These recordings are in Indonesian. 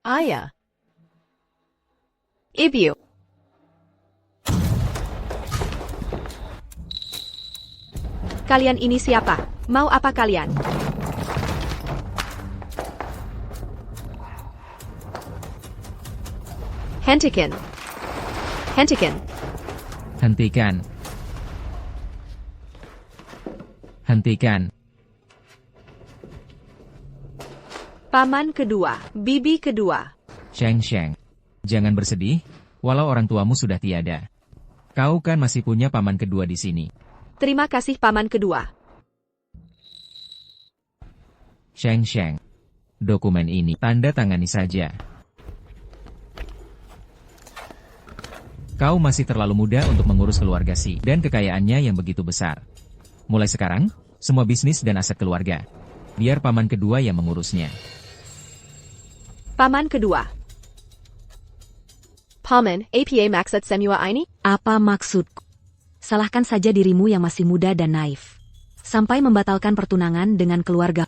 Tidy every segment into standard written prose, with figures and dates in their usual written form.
Ayah. Ibu. Kalian ini siapa? Mau apa kalian? Hentikan. Hentikan. Hentikan. Hentikan. Paman kedua, bibi kedua. Sheng Sheng. Jangan bersedih, walau orang tuamu sudah tiada. Kau kan masih punya paman kedua di sini. Terima kasih paman kedua. Sheng Sheng. Dokumen ini tanda tangani saja. Kau masih terlalu muda untuk mengurus keluarga Si dan kekayaannya yang begitu besar. Mulai sekarang, semua bisnis dan aset keluarga. Biar paman kedua yang mengurusnya. Paman kedua. Paman, apa maksud semua ini? Apa maksudku? Salahkan saja dirimu yang masih muda dan naif. Sampai membatalkan pertunangan dengan keluarga.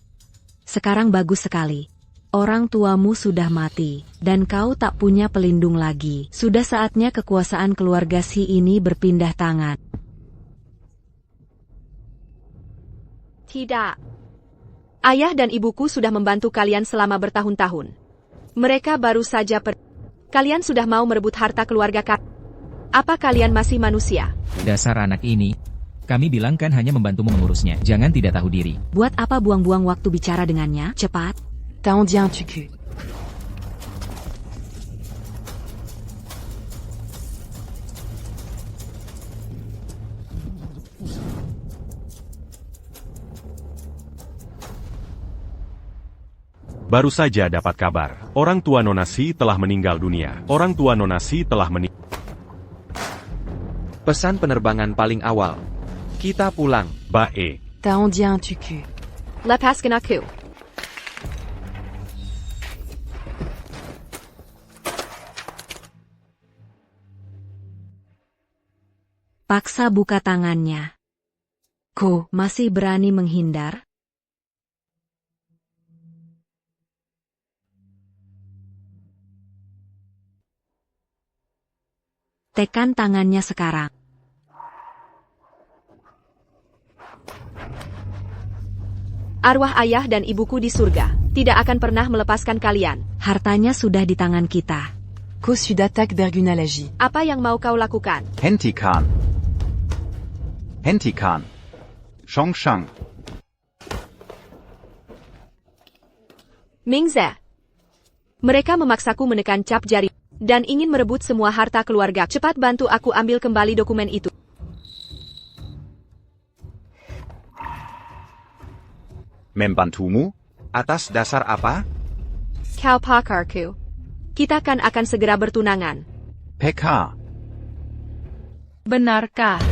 Sekarang bagus sekali. Orang tuamu sudah mati, dan kau tak punya pelindung lagi. Sudah saatnya kekuasaan keluarga Si ini berpindah tangan. Tidak. Ayah dan ibuku sudah membantu kalian selama bertahun-tahun. Mereka baru saja Kalian sudah mau merebut harta keluarga kalian. Apa kalian masih manusia? Dasar anak ini. Kami bilang kan hanya membantumu mengurusnya. Jangan tidak tahu diri. Buat apa buang-buang waktu bicara dengannya? Cepat. Tendien tu cul. Baru saja dapat kabar, orang tua Nona Si telah meninggal dunia. Orang tua Nona Si telah meninggal. Pesan penerbangan paling awal. Kita pulang. Bae. Tendien tu cul. Lepaskan aku. Paksa buka tangannya. Kau masih berani menghindar? Tekan tangannya sekarang. Arwah ayah dan ibuku di surga tidak akan pernah melepaskan kalian. Hartanya sudah di tangan kita. Ko Sudatak Bergunalaji. Apa yang mau kau lakukan? Hentikan. Hentikan. Shongshang. Mingze. Mereka memaksaku menekan cap jari dan ingin merebut semua harta keluarga. Cepat bantu aku ambil kembali dokumen itu. Membantumu? Atas dasar apa? Kau pakarku. Kita kan akan segera bertunangan. PK. Benarkah?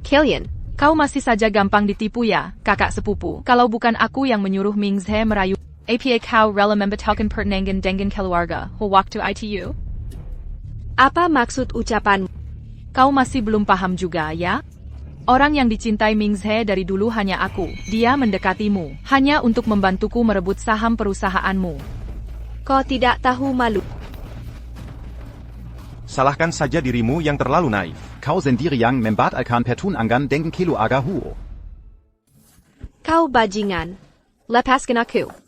Kalian, Kau masih saja gampang ditipu ya, kakak sepupu. Kalau bukan aku yang menyuruh Mingzhe merayu. Apa kau rela membatalkan pertunangan dengan keluarga waktu ITU? apa maksud ucapanmu? Kau masih belum paham juga ya? Orang yang dicintai Mingzhe dari dulu hanya aku. Dia mendekatimu, hanya untuk membantuku merebut saham perusahaanmu. Kau tidak tahu malu. Salahkan saja dirimu yang terlalu naif. Kau sendiri yang membatalkan pertunangan dengan keluarga Huo. Kau bajingan. Lepaskan aku.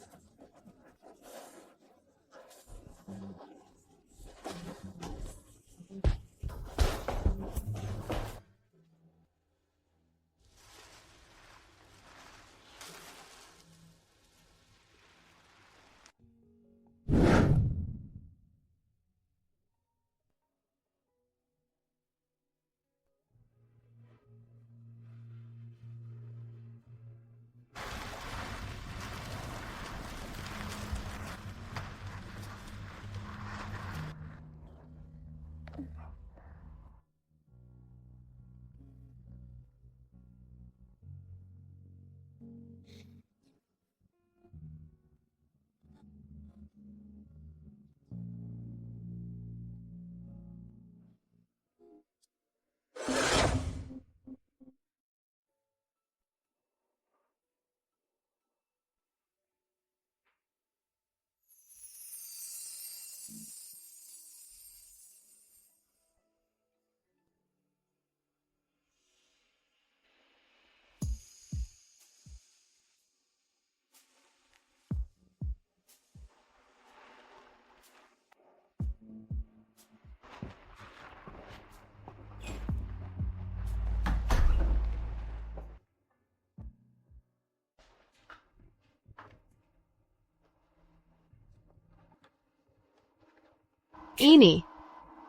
Ini.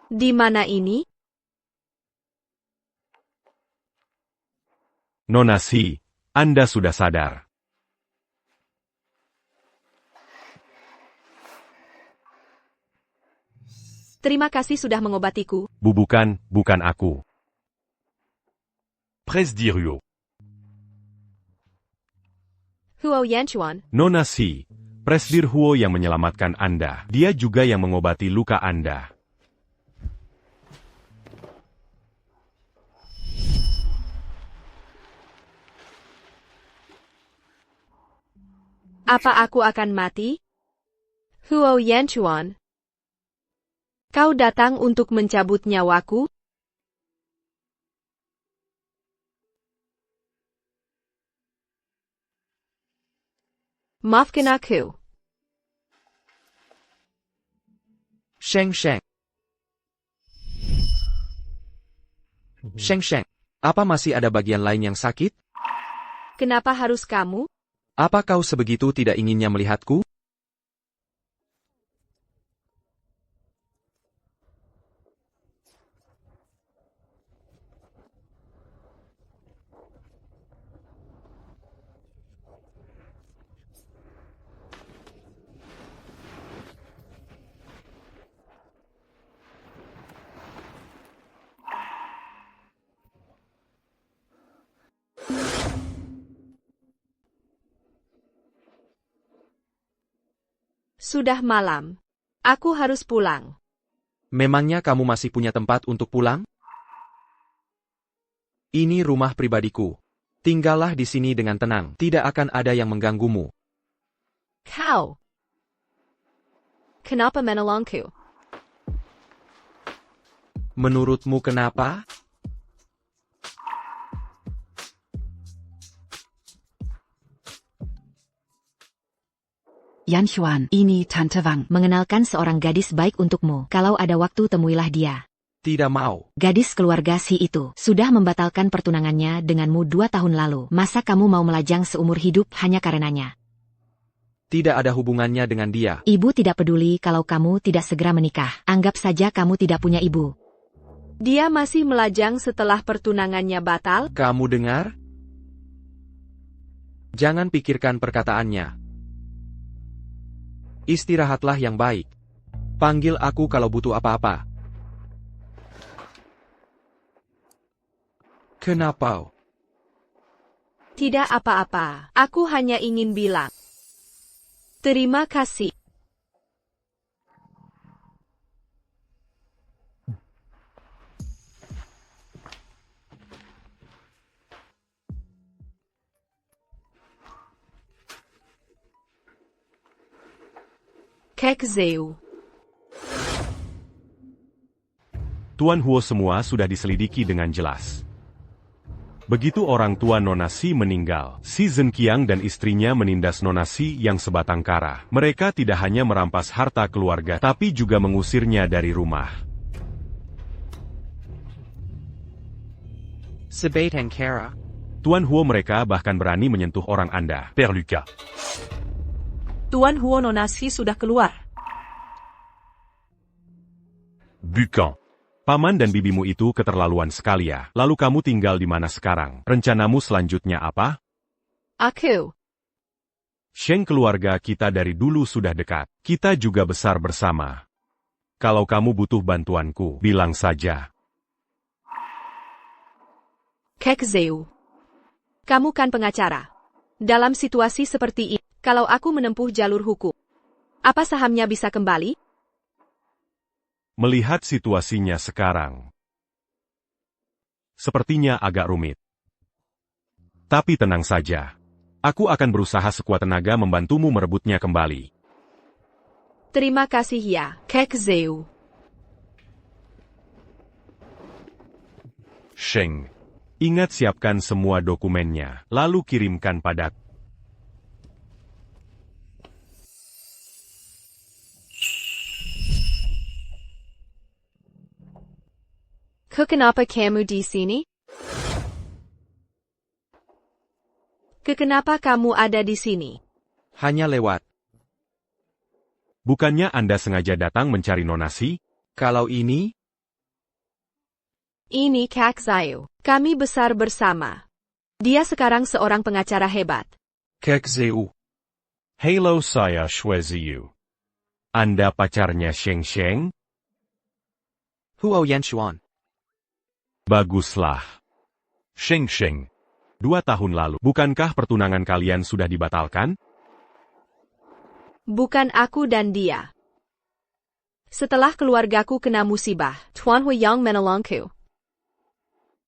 Di mana ini? Nona Si, Anda sudah sadar. Terima kasih sudah mengobatiku. Bukan aku. Presdirio. Huo Yanchuan, Nona Si, Presdir Huo yang menyelamatkan Anda. Dia juga yang mengobati luka Anda. apa aku akan mati? Huo Yanchuan, kau datang untuk mencabut nyawaku? Maafkan aku. Sheng Sheng. Sheng Sheng, apa masih ada bagian lain yang sakit? Kenapa harus kamu? Apa kau sebegitu tidak inginnya melihatku? Sudah malam. Aku harus pulang. Memangnya kamu masih punya tempat untuk pulang? Ini rumah pribadiku. Tinggallah di sini dengan tenang. Tidak akan ada yang mengganggumu. Kau. Kenapa menolongku? Menurutmu kenapa? Yanchuan, ini Tante Wang. Mengenalkan seorang gadis baik untukmu. Kalau ada waktu temuilah dia. Tidak mau. Gadis keluarga Si itu sudah membatalkan pertunangannya denganmu 2 tahun lalu. Masa kamu mau melajang seumur hidup hanya karenanya? Tidak ada hubungannya dengan dia. Ibu tidak peduli kalau kamu tidak segera menikah. Anggap saja kamu tidak punya ibu. Dia masih melajang setelah pertunangannya batal? Kamu dengar? Jangan pikirkan perkataannya. Istirahatlah yang baik. Panggil aku kalau butuh apa-apa. Kenapa? Tidak apa-apa. Aku hanya ingin bilang. Terima kasih. Kek Zeu. Tuan Huo semua sudah diselidiki dengan jelas. Begitu orang tua Nona Si meninggal, Si Zhenqiang dan istrinya menindas Nona Si yang sebatang kara. Mereka tidak hanya merampas harta keluarga, tapi juga mengusirnya dari rumah. Sebatang kara. Tuan Huo mereka bahkan berani menyentuh orang Anda. Père Lucas. Tuan Huo Nona Si sudah keluar. Bukan. Paman dan bibimu itu keterlaluan sekali ya. Lalu kamu tinggal di mana sekarang? Rencanamu selanjutnya apa? Aku. Sheng, keluarga kita dari dulu sudah dekat. Kita juga besar bersama. Kalau kamu butuh bantuanku, bilang saja. Kek Zeu. Kamu kan pengacara. Dalam situasi seperti ini, kalau aku menempuh jalur hukum, apa sahamnya bisa kembali? Melihat situasinya sekarang, sepertinya agak rumit. Tapi tenang saja. Aku akan berusaha sekuat tenaga membantumu merebutnya kembali. Terima kasih ya, Kek Zeu. Sheng, ingat siapkan semua dokumennya, lalu kirimkan padaku. Kenapa kamu di sini? Kenapa kamu ada di sini? Hanya lewat. Bukannya Anda sengaja datang mencari Nona Si? Kalau ini, Ini Kak Zayu. Kami besar bersama. Dia sekarang seorang pengacara hebat. Kek Zeu. Halo, saya Xue Ziyu. Anda pacarnya Sheng Sheng? Huo Yanshuan. Baguslah. Sheng Sheng. 2 tahun lalu, bukankah pertunangan kalian sudah dibatalkan? Bukan aku dan dia. Setelah keluargaku kena musibah, Tuan Hui Yang menolongku.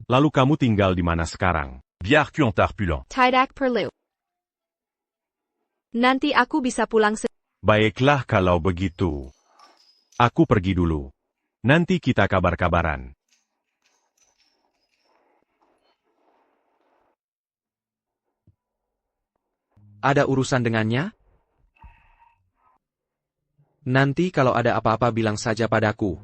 Lalu kamu tinggal di mana sekarang? Biarku Tarpulant. Tidak perlu. Nanti aku bisa pulang Baiklah kalau begitu. Aku pergi dulu. Nanti kita kabar-kabaran. Ada urusan dengannya? Nanti kalau ada apa-apa bilang saja padaku.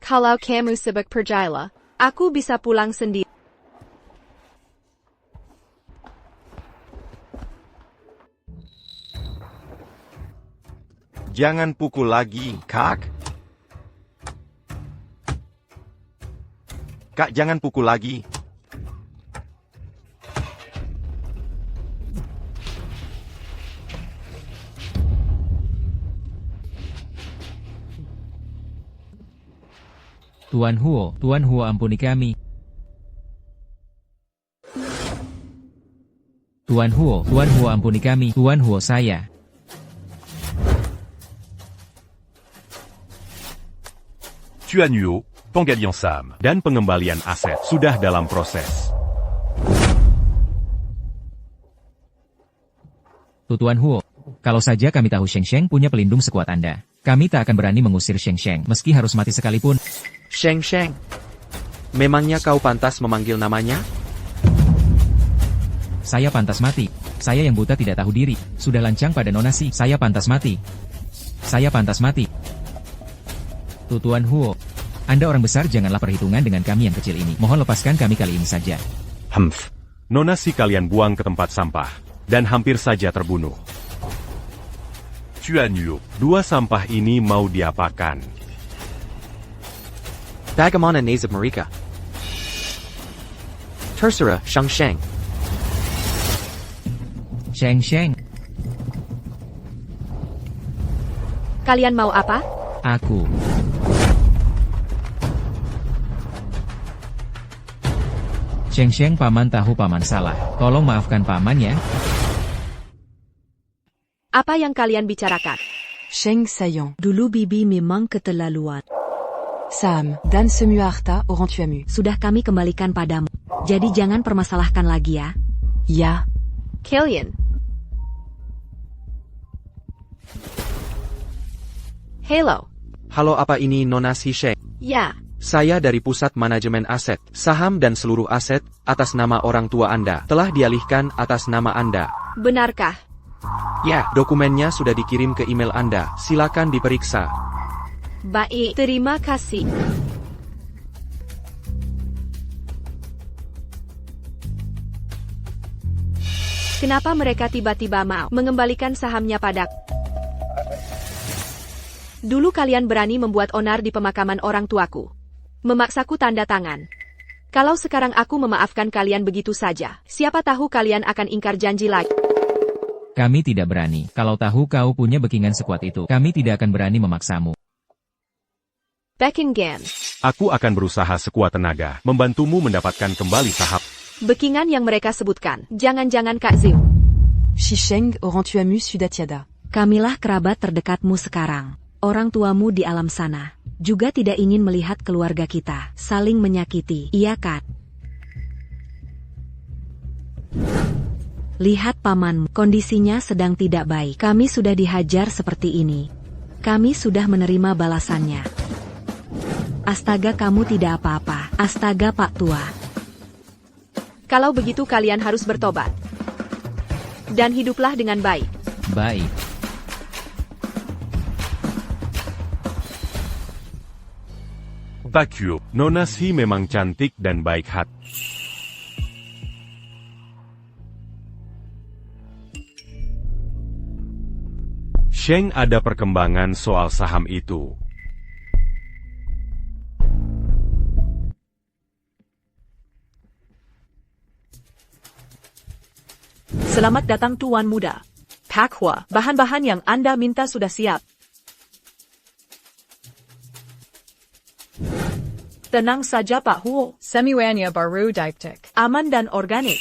Kalau kamu sibuk perjala, aku bisa pulang sendiri. Jangan pukul lagi, Kak. Kak, jangan pukul lagi. Tuan Huo ampuni kami. Tuan Huo ampuni kami. Tuan Huo saya. Tuan Huo, pengembalian saham. Dan pengembalian aset sudah dalam proses. Tuan Huo, kalau saja kami tahu Sheng Sheng punya pelindung sekuat Anda, kami tak akan berani mengusir Sheng Sheng, meski harus mati sekalipun. Sheng Sheng. Memangnya kau pantas memanggil namanya? Saya pantas mati. Saya yang buta tidak tahu diri. Sudah lancang pada nonasi. Saya pantas mati. Saya pantas mati. Tuan Huo, Anda orang besar, janganlah perhitungan dengan kami yang kecil ini. Mohon lepaskan kami kali ini saja. Humph. Nonasi kalian buang ke tempat sampah. Dan hampir saja terbunuh. Tuan Huo. 2 sampah ini mau diapakan? Bagamana Nazib Marika. Terserah Sheng Sheng. Sheng Sheng, Kalian mau apa? aku. Sheng Sheng, paman tahu paman salah. Tolong maafkan paman ya. Apa yang kalian bicarakan? Sheng Sayon. Dulu bibi memang keterlaluan. Sam dan Semuarta auront tu amu. Sudah kami kembalikan padamu. Jadi jangan permasalahkan lagi ya. Ya. Kalian. Halo. Halo, apa ini Nona Si Sheng? Ya. Saya dari Pusat Manajemen Aset, Saham dan seluruh aset, atas nama orang tua Anda, telah dialihkan atas nama Anda. Benarkah? Ya, dokumennya sudah dikirim ke email Anda, silakan diperiksa. Baik, terima kasih. Kenapa mereka tiba-tiba mau mengembalikan sahamnya padaku? Dulu kalian berani membuat onar di pemakaman orang tuaku. Memaksaku tanda tangan. Kalau sekarang aku memaafkan kalian begitu saja, siapa tahu kalian akan ingkar janji lagi. Kami tidak berani. Kalau tahu kau punya backingan sekuat itu, kami tidak akan berani memaksamu. Buckingham. Aku akan berusaha sekuat tenaga, membantumu mendapatkan kembali saham. Backingan yang mereka sebutkan. Jangan-jangan Kak Ziu. Shisheng auront tu amu sudatiada. Kamilah kerabat terdekatmu sekarang. Orang tuamu di alam sana juga tidak ingin melihat keluarga kita saling menyakiti, iya kan? Lihat pamanmu, kondisinya sedang tidak baik. Kami sudah dihajar seperti ini. Kami sudah menerima balasannya. Astaga, kamu tidak apa-apa. Astaga, Pak Tua. Kalau begitu kalian harus bertobat. Dan hiduplah dengan baik. Baik. Bakyu, Nona Si memang cantik dan baik hati. Sheng, ada perkembangan soal saham itu. Selamat datang Tuan Muda. Pak Hua, bahan-bahan yang Anda minta sudah siap. Tenang saja Pak Huo, Semuanya baru diptek. aman dan organik.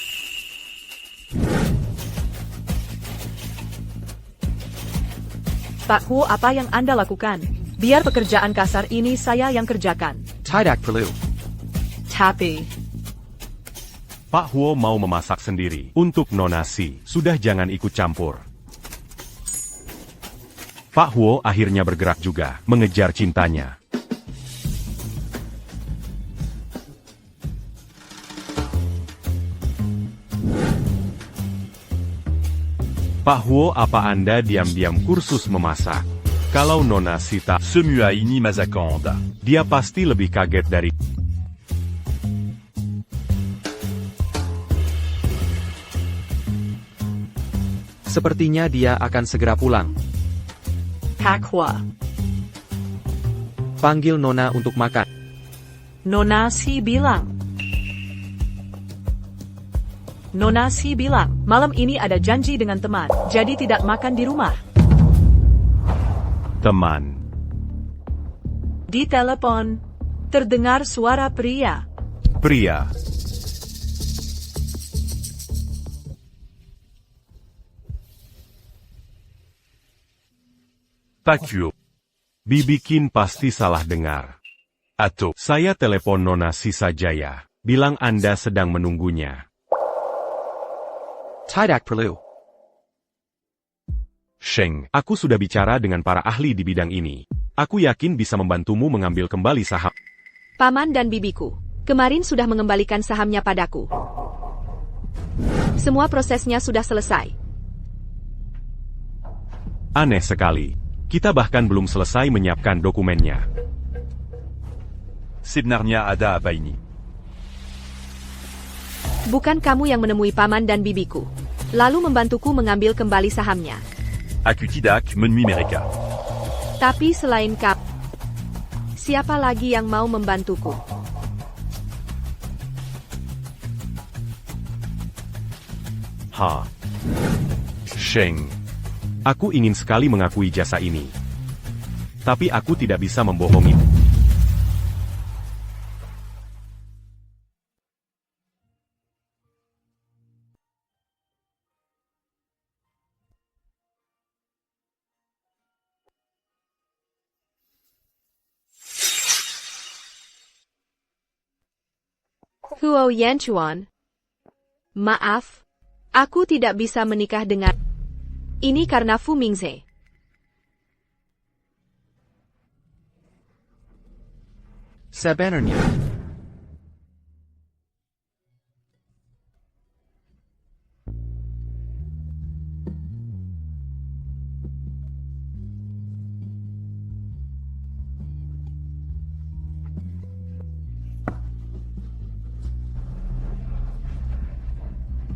Pak Huo, apa yang Anda lakukan? Biar pekerjaan kasar ini saya yang kerjakan. Tidak perlu. Tapi, Pak Huo mau memasak sendiri. Untuk Nona Si, sudah jangan ikut campur. Pak Huo akhirnya bergerak juga, mengejar cintanya. Pak Huo, apa Anda diam-diam kursus memasak? Kalau Nona Si tak, Semua ini Mazakanda. dia pasti lebih kaget dari... Sepertinya dia akan segera pulang. Pak Hua, Panggil Nona untuk makan. Nona Si bilang. Nona Si bilang, malam ini ada janji dengan teman, jadi tidak makan di rumah. Teman. Di telepon, terdengar suara pria. Pria. Pak Huo. Bibikin pasti salah dengar. Atau. Saya telepon Nona Si saja ya. Bilang Anda sedang menunggunya. Tidak perlu. Sheng, aku sudah bicara dengan para ahli di bidang ini. Aku yakin bisa membantumu mengambil kembali saham. Paman dan bibiku, kemarin sudah mengembalikan sahamnya padaku. Semua prosesnya sudah selesai. Aneh sekali. Kita bahkan belum selesai menyiapkan dokumennya. Sebenarnya ada apa ini? Bukan kamu yang menemui paman dan bibiku, lalu membantuku mengambil kembali sahamnya. Aku tidak menemui mereka. Tapi selain kamu, siapa lagi yang mau membantuku? Ha. Sheng. Aku ingin sekali mengakui jasa ini. Tapi aku tidak bisa membohongi. Huo Yanchuan. Maaf, aku tidak bisa menikah dengan... Ini karena Fu Mingze. Sebenarnya.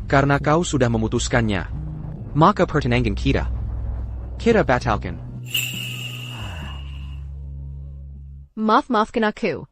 Karena kau sudah memutuskannya, maka pertunangan kita. Kita batalkan. Maafkan aku.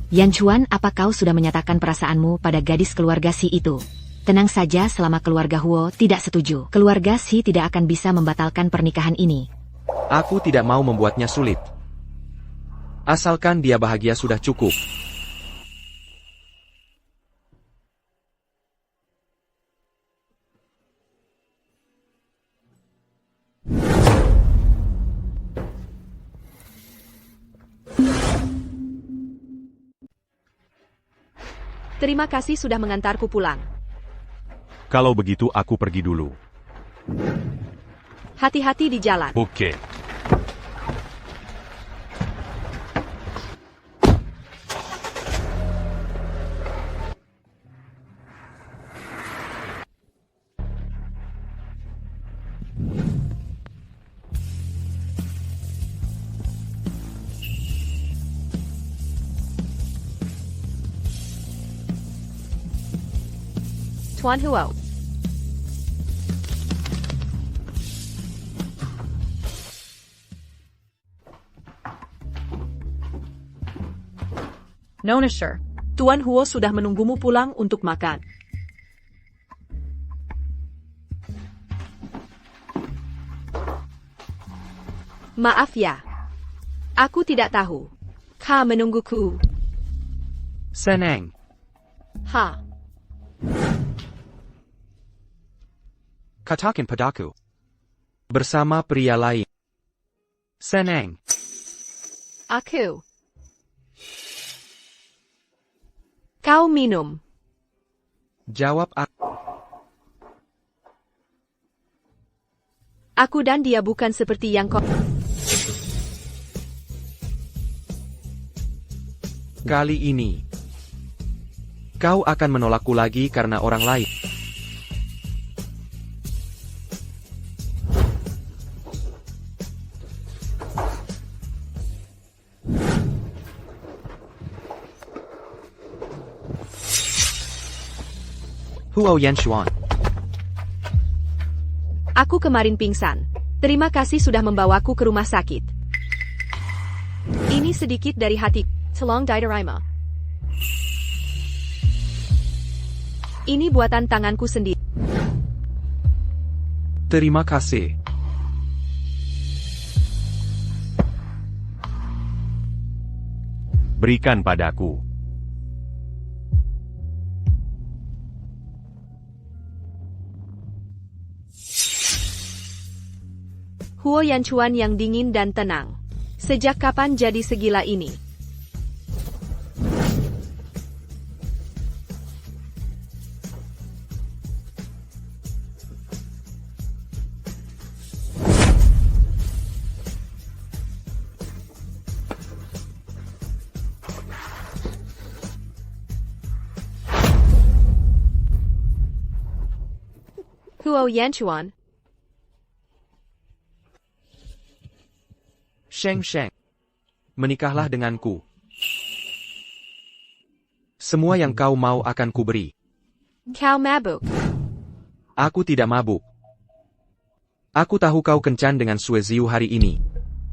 Yanchuan, apa kau sudah menyatakan perasaanmu pada gadis keluarga Si itu? Tenang saja, selama keluarga Huo tidak setuju, keluarga Si tidak akan bisa membatalkan pernikahan ini. Aku tidak mau membuatnya sulit. Asalkan dia bahagia sudah cukup. Terima kasih sudah mengantarku pulang. Kalau begitu aku pergi dulu. Hati-hati di jalan. Ok. Tuan Huo. Nona Sir, Tuan Huo sudah menunggumu pulang untuk makan. Maaf ya. Aku tidak tahu. Kau menungguku. Seneng. Ha. Katakan padaku. Bersama pria lain. Seneng. Aku. Kau minum. Jawab aku. Aku dan dia bukan seperti yang kau... Kali ini, kau akan menolakku lagi karena orang lain. Huo Yanxuan. Aku kemarin pingsan. Terima kasih sudah membawaku ke rumah sakit. Ini sedikit dari hati. Tolong diterima. Ini buatan tanganku sendiri. Terima kasih. Berikan padaku. Huo Yanchuan yang dingin dan tenang. Sejak kapan jadi segila ini? Huo Yanchuan. Sheng Sheng. Menikahlah denganku. Semua yang kau mau akan kuberi. Kau mabuk. Aku tidak mabuk. Aku tahu kau kencan dengan Sue Ziu hari ini.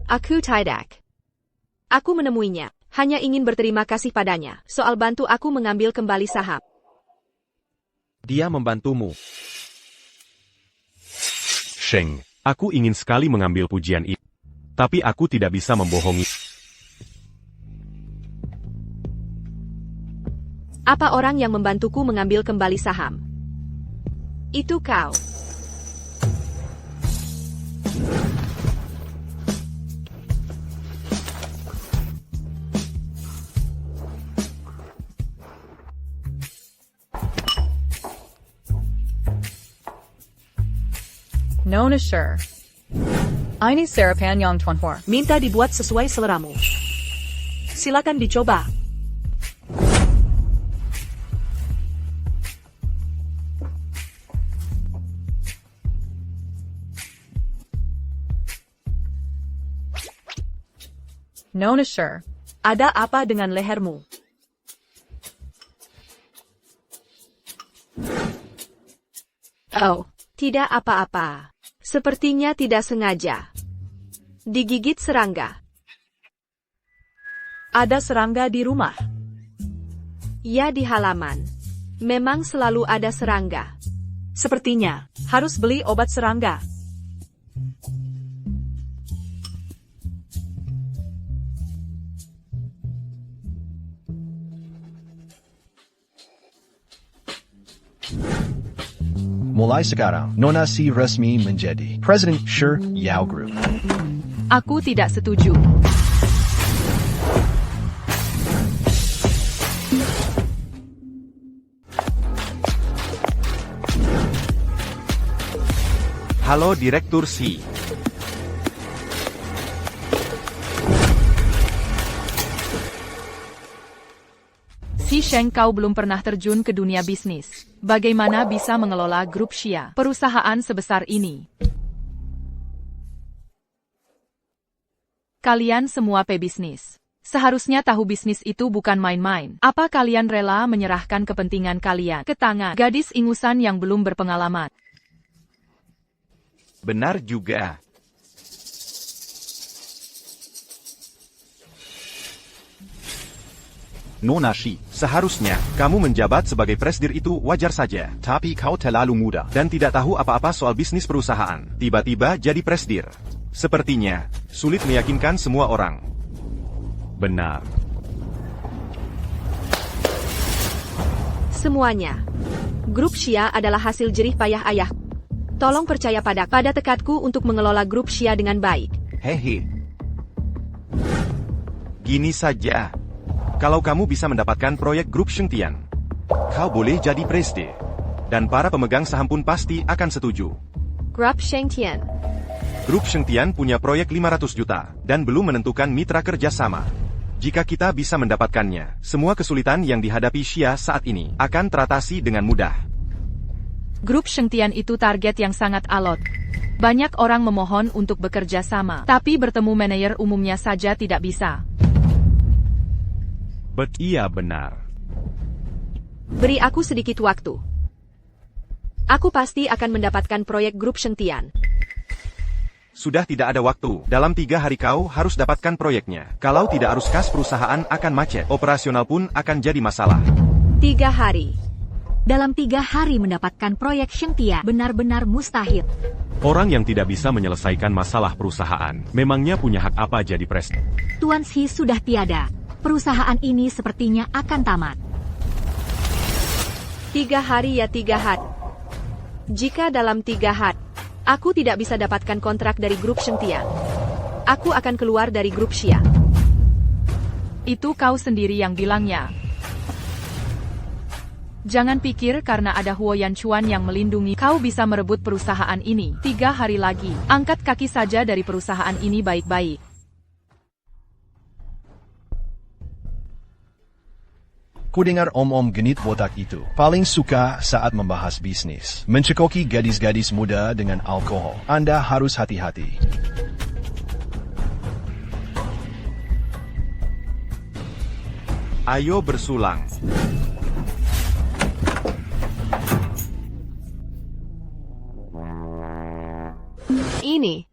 Aku tidak. Aku menemuinya. Hanya ingin berterima kasih padanya. Soal bantu aku mengambil kembali saham. Dia membantumu. Sheng, aku ingin sekali mengambil pujian itu. Tapi aku tidak bisa membohongi. Apa orang yang membantuku mengambil kembali saham? Itu kau. Nona Sir. Ini sarapan yang Tuan Huo minta dibuat sesuai seleramu. Silakan dicoba. Nona Sir, ada apa dengan lehermu? Oh, tidak apa-apa. Sepertinya tidak sengaja. Digigit serangga. Ada serangga di rumah. Ya, di halaman. Memang selalu ada serangga. Sepertinya harus beli obat serangga. Mulai sekarang, Nona Si resmi menjadi President Shi Yao Group. Aku tidak setuju. Halo Direktur Si. Si Sheng, kau belum pernah terjun ke dunia bisnis. Bagaimana bisa mengelola grup Xia, perusahaan sebesar ini? Kalian semua pebisnis. Seharusnya tahu bisnis itu bukan main-main. Apa kalian rela menyerahkan kepentingan kalian ke tangan gadis ingusan yang belum berpengalaman? Benar juga. Nona Shi. Seharusnya, kamu menjabat sebagai presidir itu wajar saja. Tapi kau terlalu muda. Dan tidak tahu apa-apa soal bisnis perusahaan. Tiba-tiba jadi presidir. Sepertinya, sulit meyakinkan semua orang. Benar. Semuanya. Grup Xia adalah hasil jerih payah ayah. Tolong percaya pada tekadku untuk mengelola grup Xia dengan baik. Hehe. Gini saja. Kalau kamu bisa mendapatkan proyek grup Shengtian, kau boleh jadi presiden. Dan para pemegang saham pun pasti akan setuju. Grup Shengtian. Grup Shengtian punya proyek 500 juta, dan belum menentukan mitra kerjasama. Jika kita bisa mendapatkannya, semua kesulitan yang dihadapi Xia saat ini akan teratasi dengan mudah. Grup Shengtian itu target yang sangat alot. Banyak orang memohon untuk bekerja sama, tapi bertemu manajer umumnya saja tidak bisa. Iya benar. Beri aku sedikit waktu. Aku pasti akan mendapatkan proyek grup Shengtian. Sudah tidak ada waktu. Dalam 3 hari kau harus dapatkan proyeknya. Kalau tidak, arus kas perusahaan akan macet. Operasional pun akan jadi masalah. 3 hari. Dalam 3 hari mendapatkan proyek Shengtian benar-benar mustahil. Orang yang tidak bisa menyelesaikan masalah perusahaan, memangnya punya hak apa jadi presiden? Tuan Shi sudah tiada. Perusahaan ini sepertinya akan tamat. 3 hari ya 3 hari. Jika dalam 3 hari, aku tidak bisa dapatkan kontrak dari grup Shengtian, aku akan keluar dari grup Xia. Itu kau sendiri yang bilangnya. Jangan pikir karena ada Huo Yanchuan yang melindungi, kau bisa merebut perusahaan ini. 3 hari lagi, angkat kaki saja dari perusahaan ini baik-baik. Kudengar om-om genit botak itu. Paling suka saat membahas bisnis. Mencekoki gadis-gadis muda dengan alkohol. Anda harus hati-hati. Ayo bersulang. Ini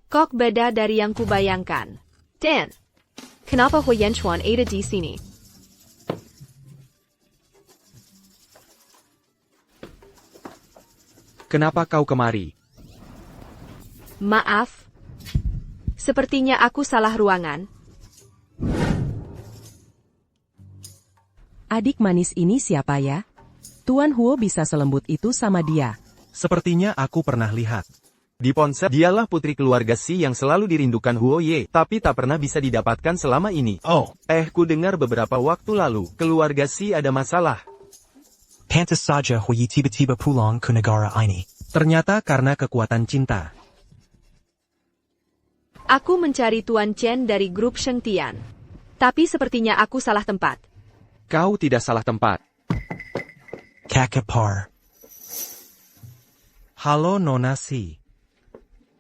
kok beda dari yang kubayangkan. Dan, kenapa Huo Yanchuan ada di sini? Kenapa kau kemari? Maaf. Sepertinya aku salah ruangan. Adik manis ini siapa ya? Tuan Huo bisa selembut itu sama dia. Sepertinya aku pernah lihat. Di ponsel, dialah putri keluarga Si yang selalu dirindukan Huo Ye, tapi tak pernah bisa didapatkan selama ini. Oh. Ku dengar beberapa waktu lalu, keluarga Si ada masalah. Pantas saja Hui tiba-tiba pulang ke negara ini. Ternyata karena kekuatan cinta. Aku mencari Tuan Chen dari grup Shengtian. Tapi sepertinya aku salah tempat. Kau tidak salah tempat. Kakapar. Halo Nona Si.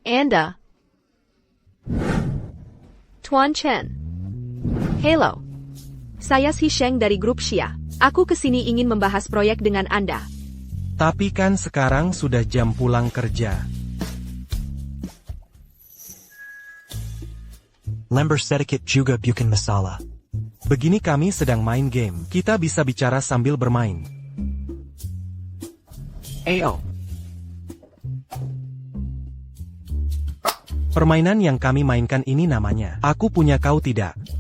Anda. Tuan Chen. Hello. Saya Si Sheng dari grup Xia. Aku kesini ingin membahas proyek dengan Anda. Tapi kan sekarang sudah jam pulang kerja. Lembar sedikit juga bukan masalah. Begini kami sedang main game. Kita bisa bicara sambil bermain. Ayo. Permainan yang kami mainkan ini namanya Aku Punya Kau Tidak.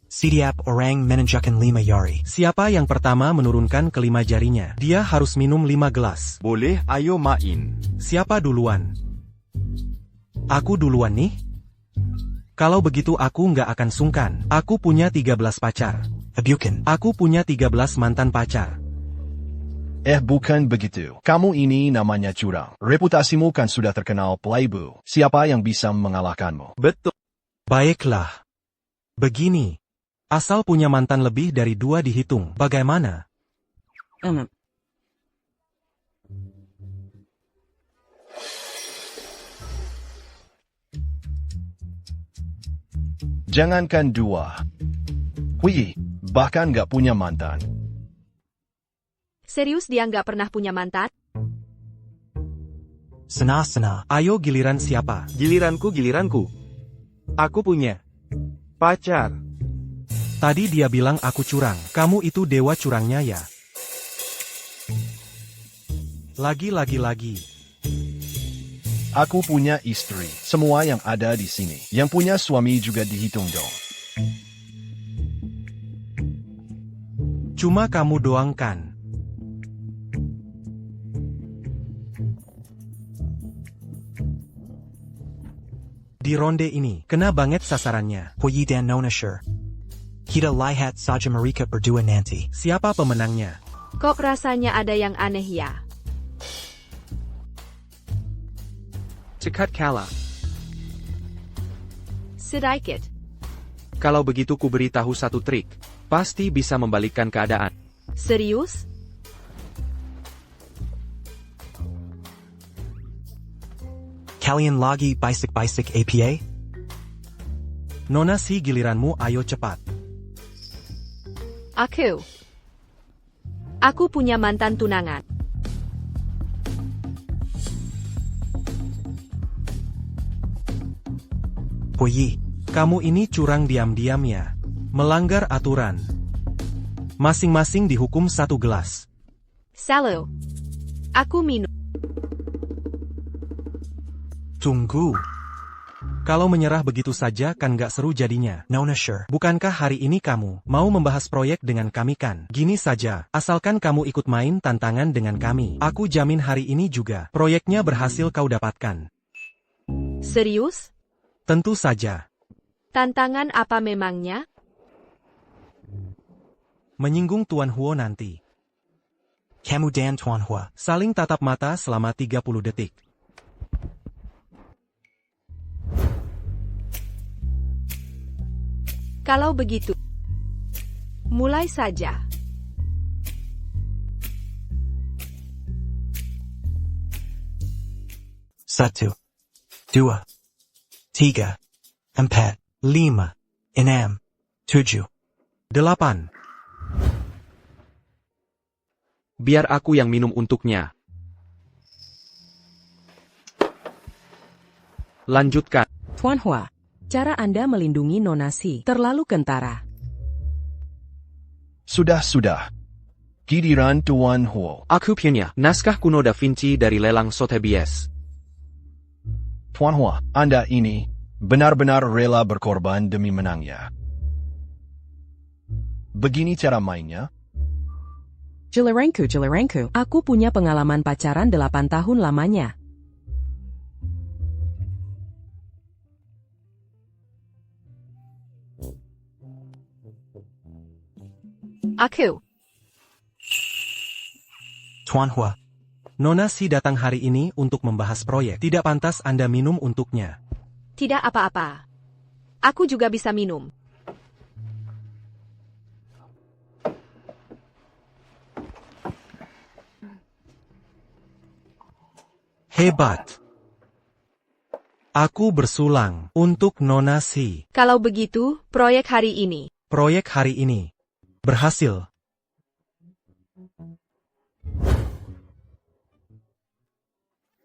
Setiap orang menunjukkan 5 jari. Siapa yang pertama menurunkan kelima jarinya, dia harus minum 5 gelas. Boleh, ayo main. Siapa duluan? Aku duluan nih? Kalau begitu aku nggak akan sungkan. Aku punya 13 pacar. Bukan. Aku punya 13 mantan pacar. Bukan begitu. Kamu ini namanya curang. Reputasimu kan sudah terkenal playboy. Siapa yang bisa mengalahkanmu? Betul. Baiklah. Begini. Asal punya mantan lebih dari 2 dihitung. Bagaimana? Jangankan 2. Hui, bahkan gak punya mantan. Serius dia nggak pernah punya mantan? Sana. Ayo giliran siapa? Giliranku. Aku punya pacar. Tadi dia bilang aku curang. Kamu itu dewa curangnya ya? Lagi. Aku punya istri. Semua yang ada di sini. Yang punya suami juga dihitung dong. Cuma kamu doang kan? Di ronde ini, kena banget sasarannya. Huyi dan Nona sure. Kita lihat saja mereka berdua nanti. Siapa pemenangnya? Kok rasanya ada yang aneh ya? Cekat kalah. Sedikit. Kalau begitu ku beritahu satu trik. Pasti bisa membalikkan keadaan. Serius? Kalian lagi basic APA? Nona si giliranmu, ayo cepat. Aku punya mantan tunangan. Huyi, Kamu ini curang diam-diam ya. Melanggar aturan. Masing-masing dihukum 1 gelas. Salo. Aku minum. Tunggu. Kalau menyerah begitu saja kan gak seru jadinya. Nona sure. Bukankah hari ini kamu mau membahas proyek dengan kami kan? Gini saja, asalkan kamu ikut main tantangan dengan kami. Aku jamin hari ini juga proyeknya berhasil kau dapatkan. Serius? Tentu saja. Tantangan apa memangnya? Menyinggung Tuan Huo nanti. Kamu dan Tuan Huo. Saling tatap mata selama 30 detik. Kalau begitu, mulai saja. Satu, dua, tiga, empat, lima, enam, tujuh, 8. Biar aku yang minum untuknya. Lanjutkan. Tuan Hua, cara Anda melindungi Nona Si terlalu kentara. Sudah. Giliran Tuan Huo. Aku punya naskah kuno Da Vinci dari lelang Sotheby's. Tuan Hua, Anda ini benar-benar rela berkorban demi menangnya. Begini cara mainnya. Jelerenku, aku punya pengalaman pacaran 8 tahun lamanya. Aku. Tuan Hua. Nona Si datang hari ini untuk membahas proyek. Tidak pantas Anda minum untuknya. Tidak apa-apa. Aku juga bisa minum. Hebat. Aku bersulang untuk Nona Si. Kalau begitu, proyek hari ini. Proyek hari ini berhasil.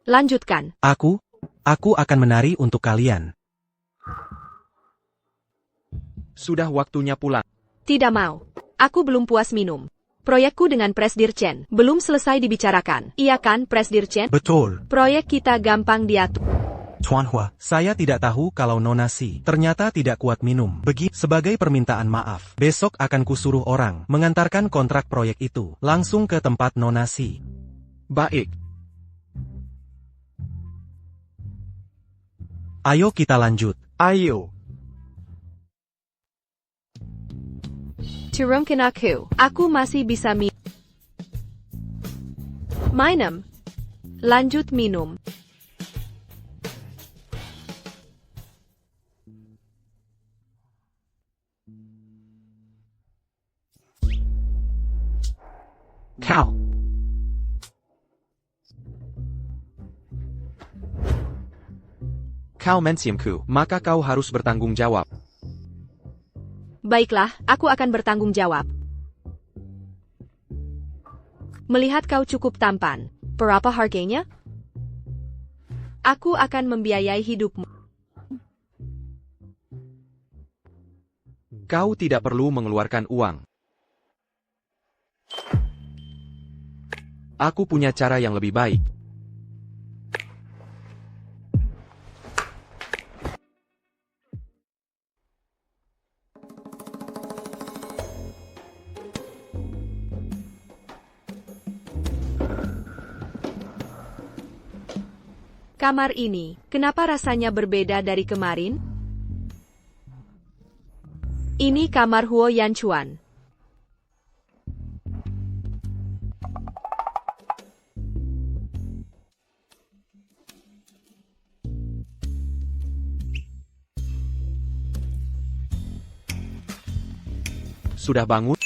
Lanjutkan. Aku akan menari untuk kalian. Sudah waktunya pulang. Tidak mau. Aku belum puas minum. Proyekku dengan Presdirchen belum selesai dibicarakan. Iya kan, Presdirchen? Betul. Proyek kita gampang diatur. Tuan Hua. Saya tidak tahu kalau Nona Si ternyata tidak kuat minum. Sebagai permintaan maaf, besok akan kusuruh orang mengantarkan kontrak proyek itu langsung ke tempat Nona Si. Baik. Ayo kita lanjut. Ayo. Turunkan aku. Aku masih bisa minum. Minum. Lanjut minum. Kau. Kau mensiamku, maka kau harus bertanggung jawab. Baiklah, aku akan bertanggung jawab. Melihat kau cukup tampan, berapa harganya? Aku akan membiayai hidupmu. Kau tidak perlu mengeluarkan uang. Aku punya cara yang lebih baik. Kamar ini, kenapa rasanya berbeda dari kemarin? Ini kamar Huo Yanchuan. Sudah bangun?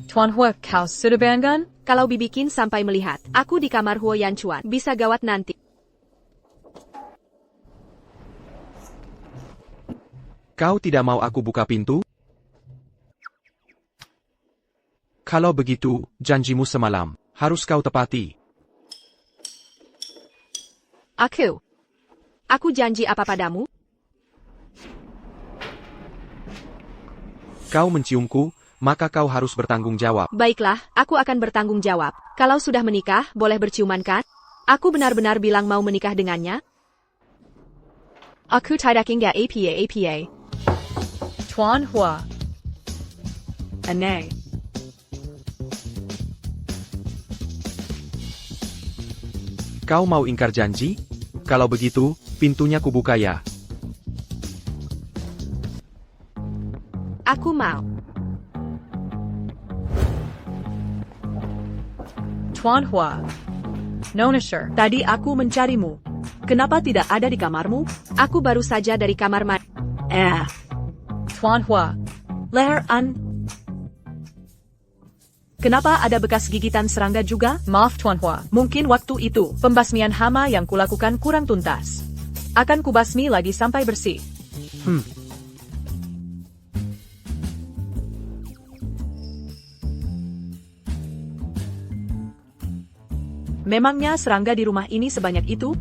Tuan Hua, kau sudah bangun? Kalau bibikin sampai melihat, aku di kamar Huo Yanchuan, bisa gawat nanti. Kau tidak mau aku buka pintu? Kalau begitu, janjimu semalam, harus kau tepati. Aku janji apa padamu? Kau menciumku, maka kau harus bertanggung jawab. Baiklah, aku akan bertanggung jawab. Kalau sudah menikah, boleh berciuman kan? Aku benar-benar bilang mau menikah dengannya? Aku tidak ingat apa. Tuan Hua. Aneh. Kau mau ingkar janji? Kalau begitu, pintunya kubuka ya. Aku mau. Tuan Hua. Nona Sher. Tadi aku mencarimu. Kenapa tidak ada di kamarmu? Aku baru saja dari kamar mandi. Tuan Hua. Leher An. Kenapa ada bekas gigitan serangga juga? Maaf Tuan Hua. Mungkin waktu itu, pembasmian hama yang kulakukan kurang tuntas. Akan kubasmi lagi sampai bersih. Memangnya serangga di rumah ini sebanyak itu?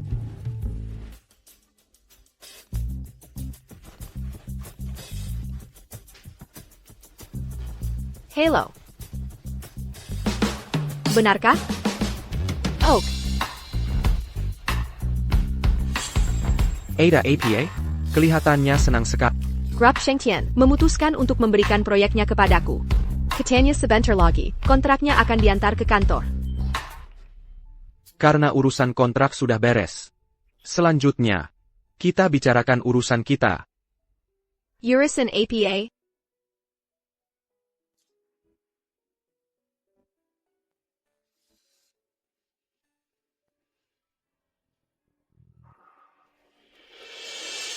Hello. Benarkah? Oak. Ada APA? Kelihatannya senang sekali. Grup Shengtian memutuskan untuk memberikan proyeknya kepadaku. Katanya sebentar lagi, kontraknya akan diantar ke kantor. Karena urusan kontrak sudah beres. Selanjutnya, kita bicarakan urusan kita. Urusan APA?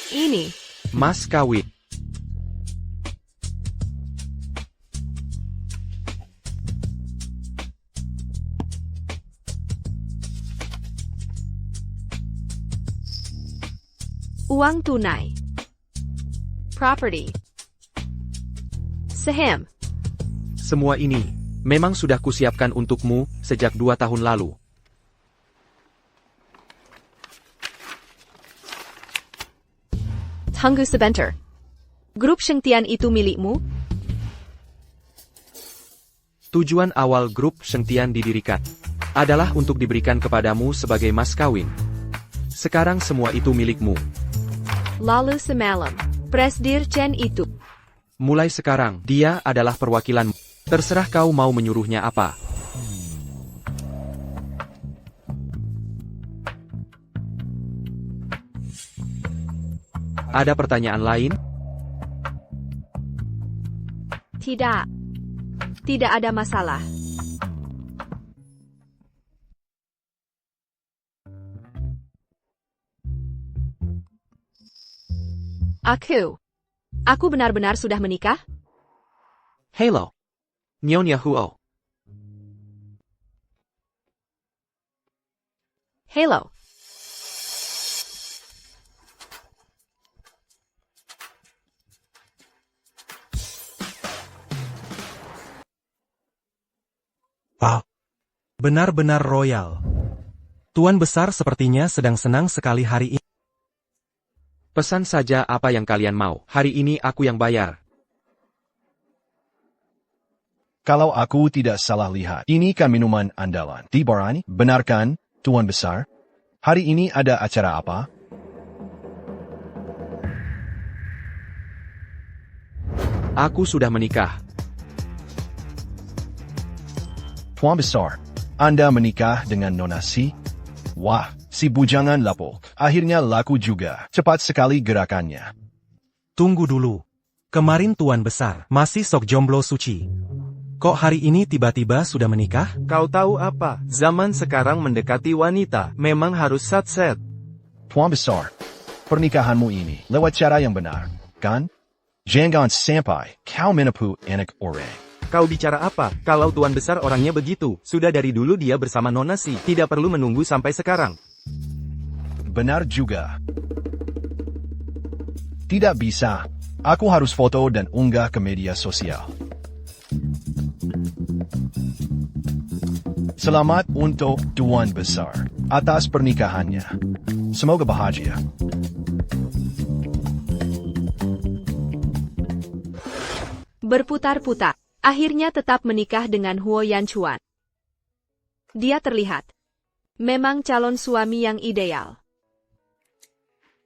Ini. Mas kawin. Uang tunai. Property. Saham. Semua ini, memang sudah kusiapkan untukmu, sejak 2 tahun lalu. Tunggu sebentar. Grup Shengtian itu milikmu? Tujuan awal grup Shengtian didirikan adalah untuk diberikan kepadamu sebagai mas kawin. Sekarang semua itu milikmu. Lalu semalam, Presdir Chen itu. Mulai sekarang, dia adalah perwakilanmu. Terserah kau mau menyuruhnya apa. Ada pertanyaan lain? Tidak. Tidak ada masalah. Aku benar-benar sudah menikah? Hello. Nyonya Huo. Hello. Wow. Benar-benar royal. Tuan Besar sepertinya sedang senang sekali hari ini. Pesan saja apa yang kalian mau. Hari ini aku yang bayar. Kalau aku tidak salah lihat, ini kan minuman andalan. Di Barani, benar kan, Tuan Besar? Hari ini ada acara apa? Aku sudah menikah. Tuan Besar, Anda menikah dengan Nona Si? Wah, si bujangan lapuk. Akhirnya laku juga. Cepat sekali gerakannya. Tunggu dulu. Kemarin Tuan Besar masih sok jomblo suci. Kok hari ini tiba-tiba sudah menikah? Kau tahu apa? Zaman sekarang mendekati wanita memang harus satset. Tuan Besar, pernikahanmu ini lewat cara yang benar, kan? Jangan sampai kau menipu anak orang. Kau bicara apa? Kalau Tuan Besar orangnya begitu, sudah dari dulu dia bersama Nona Si, tidak perlu menunggu sampai sekarang. Benar juga. Tidak bisa. Aku harus foto dan unggah ke media sosial. Selamat untuk Tuan Besar atas pernikahannya. Semoga bahagia. Berputar-putar. Akhirnya tetap menikah dengan Huo Yanchuan. Dia terlihat memang calon suami yang ideal.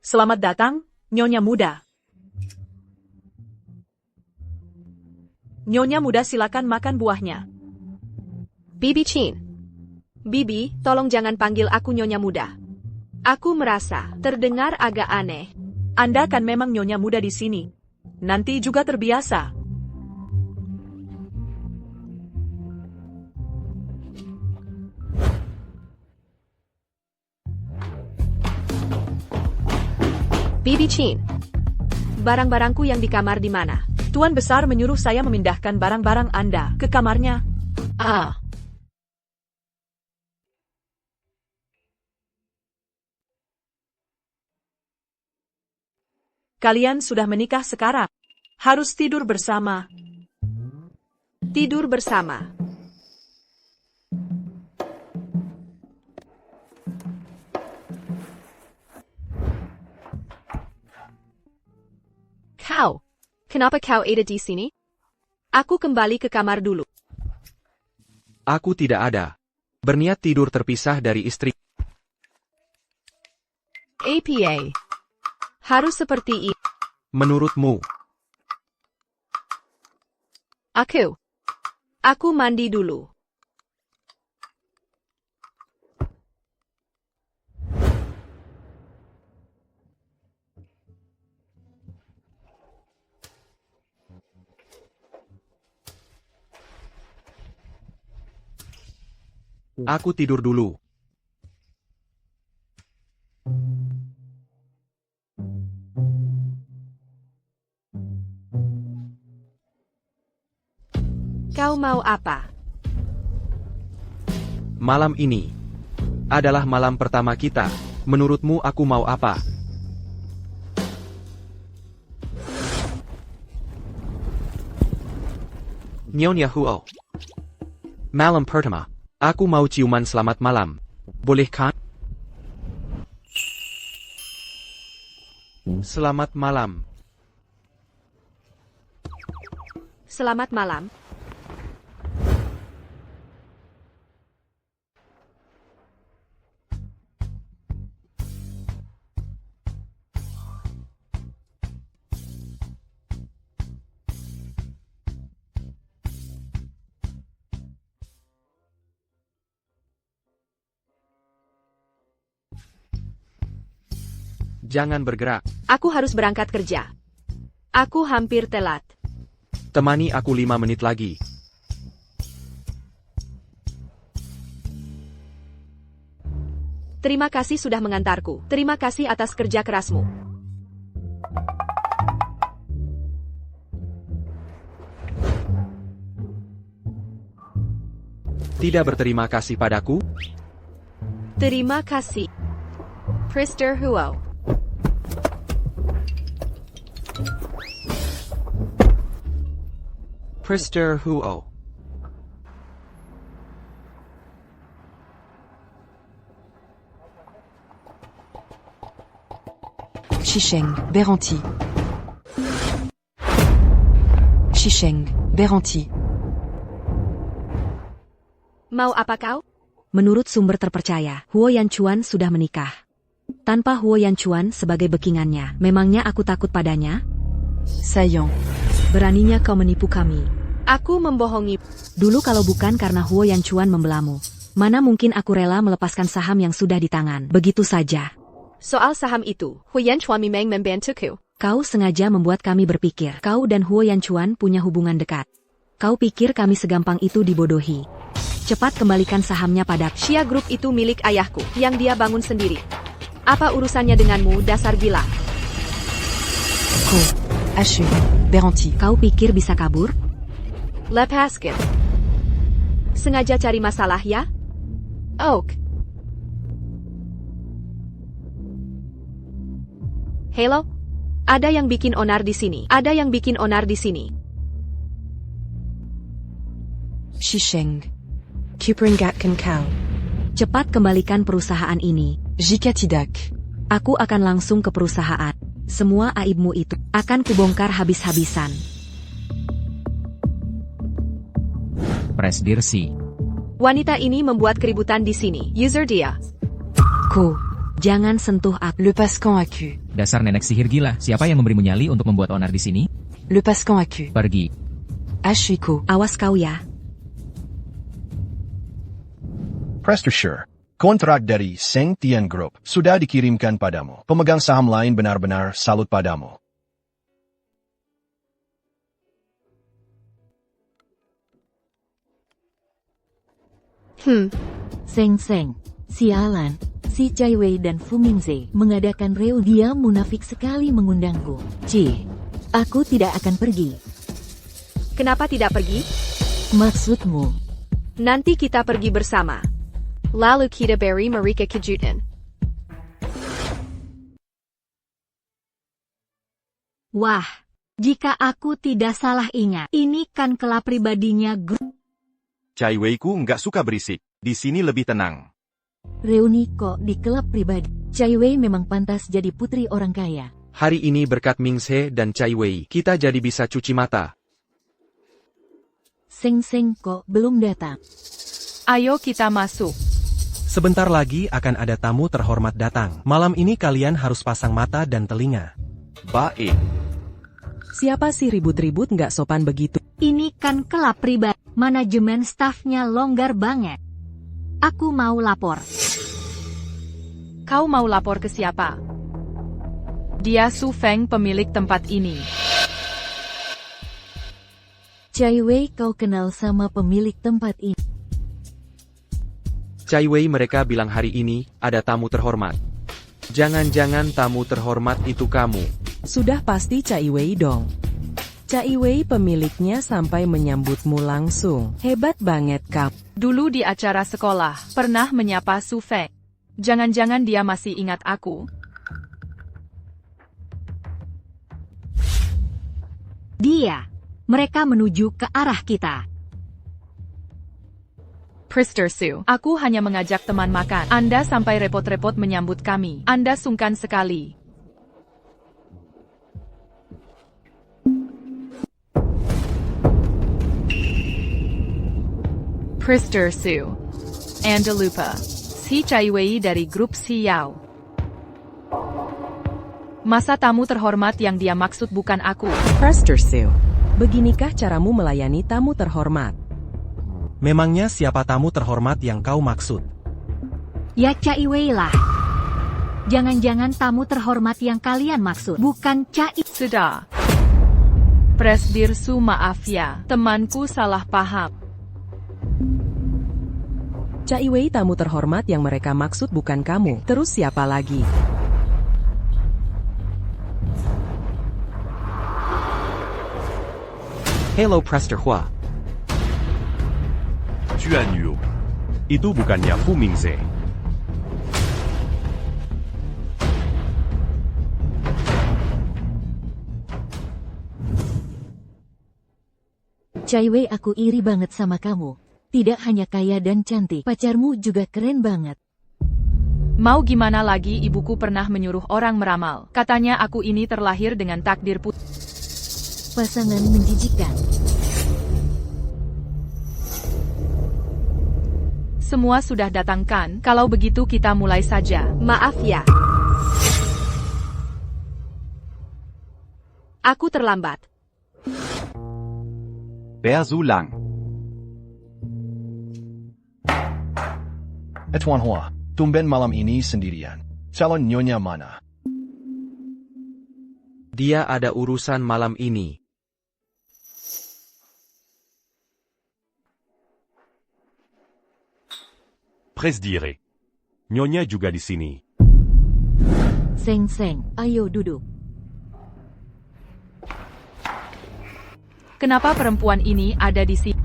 Selamat datang, Nyonya Muda. Nyonya Muda silakan makan buahnya. Bibi Chin. Bibi, tolong jangan panggil aku Nyonya Muda. Aku merasa terdengar agak aneh. Anda kan memang Nyonya Muda di sini. Nanti juga terbiasa. Bibi Chin, barang-barangku yang di kamar di mana? Tuan Besar menyuruh saya memindahkan barang-barang Anda ke kamarnya. Ah. Kalian sudah menikah sekarang. Harus tidur bersama. Tidur bersama. Kau, kenapa kau ada di sini? Aku kembali ke kamar dulu. Aku tidak ada. Berniat tidur terpisah dari istri. APA. Harus seperti ini. Menurutmu? Aku mandi dulu. Aku tidur dulu. Kau mau apa? Malam ini adalah malam pertama kita. Menurutmu aku mau apa? Nyonya Huo. Malam pertama. Aku mau ciuman selamat malam. Boleh kan? Selamat malam. Selamat malam. Jangan bergerak. Aku harus berangkat kerja. Aku hampir telat. Temani aku 5 menit lagi. Terima kasih sudah mengantarku. Terima kasih atas kerja kerasmu. Tidak berterima kasih padaku? Terima kasih. Priester Huo. Priester Huo. Shisheng, Beranti. Shisheng, Beranti. Mau apa kau? Menurut sumber terpercaya, Huo Yanchuan sudah menikah. Tanpa Huo Yanchuan sebagai bekingannya, memangnya aku takut padanya? Sayong, beraninya kau menipu kami. Aku membohongi. Dulu kalau bukan karena Huo Yanchuan membelamu, mana mungkin aku rela melepaskan saham yang sudah di tangan, begitu saja. Soal saham itu, Huo Yanchuan memang membantuku. Kau sengaja membuat kami berpikir, kau dan Huo Yanchuan punya hubungan dekat. Kau pikir kami segampang itu dibodohi. Cepat kembalikan sahamnya padaku. Xia Group itu milik ayahku, yang dia bangun sendiri. Apa urusannya denganmu, dasar gila? Ko, Ashu, Beranti. Kau pikir bisa kabur? Lepaskan. Sengaja cari masalah ya? Oak. Hello? Ada yang bikin onar di sini. Ada yang bikin onar di sini. Shisheng. Kupringatkan kau. Cepat kembalikan perusahaan ini. Jika tidak, aku akan langsung ke perusahaan. Semua aibmu itu akan kubongkar habis-habisan. Presdir Si. Wanita ini membuat keributan di sini. User dia. Ko, jangan sentuh aku. Lepaskan aku. Dasar nenek sihir gila, siapa yang memberimu nyali untuk membuat onar di sini? Lepaskan aku. Pergi. Ashiko, awas kau ya. Prester Sure, kontrak dari Seng Tian Group sudah dikirimkan padamu. Pemegang saham lain benar-benar salut padamu. Seng, sialan. Si Cai Wei dan Fu Mingze mengadakan reuni. Dia munafik sekali mengundangku. Aku tidak akan pergi. Kenapa tidak pergi? Maksudmu? Nanti kita pergi bersama. Lalu kita beri mereka kejutan. Wah, jika aku tidak salah ingat, ini kan kelab pribadinya grup. Cai Wei-ku nggak suka berisik. Di sini lebih tenang. Reuni kok di kelab pribadi. Cai Wei memang pantas jadi putri orang kaya. Hari ini berkat Mingze dan Cai Wei, kita jadi bisa cuci mata. Seng kok belum datang. Ayo kita masuk. Sebentar lagi akan ada tamu terhormat datang. Malam ini kalian harus pasang mata dan telinga. Baik. Siapa sih ribut-ribut nggak sopan begitu? Ini kan kelab pribadi. Manajemen stafnya longgar banget. Aku mau lapor. Kau mau lapor ke siapa? Dia Su Feng, pemilik tempat ini. Cai Wei, kau kenal sama pemilik tempat ini? Cai Wei, mereka bilang hari ini ada tamu terhormat. Jangan-jangan tamu terhormat itu kamu. Sudah pasti Cai Wei dong. Cai Wei pemiliknya sampai menyambutmu langsung. Hebat banget kau. Dulu di acara sekolah, pernah menyapa Su Feng. Jangan-jangan dia masih ingat aku. Dia. Mereka menuju ke arah kita. Priester Su, aku hanya mengajak teman makan. Anda sampai repot-repot menyambut kami. Anda sungkan sekali. Priester Su. Anda lupa. Si Cai Wei dari grup Xiao. Masa tamu terhormat yang dia maksud bukan aku. Priester Su, beginikah caramu melayani tamu terhormat? Memangnya siapa tamu terhormat yang kau maksud? Ya Cai Wei lah. Jangan-jangan tamu terhormat yang kalian maksud bukan Cai. Sudah. Presdir Su, maaf ya, temanku salah paham. Cai Wei tamu terhormat yang mereka maksud bukan kamu. Terus siapa lagi? Hello Prester Hua. Juan Yu. Itu bukannya Fu Mingze. Cai Wei, aku iri banget sama kamu. Tidak hanya kaya dan cantik, pacarmu juga keren banget. Mau gimana lagi, ibuku pernah menyuruh orang meramal. Katanya aku ini terlahir dengan takdir putri. Pasangan menjijikan. Semua sudah datang kan? Kalau begitu kita mulai saja. Maaf ya. Aku terlambat. Wer so lang? Tuan Hua, tumben malam ini sendirian. Calon nyonya mana? Dia ada urusan malam ini. Presdire. Nyonya juga di sini. Seng, ayo duduk. Kenapa perempuan ini ada di sini?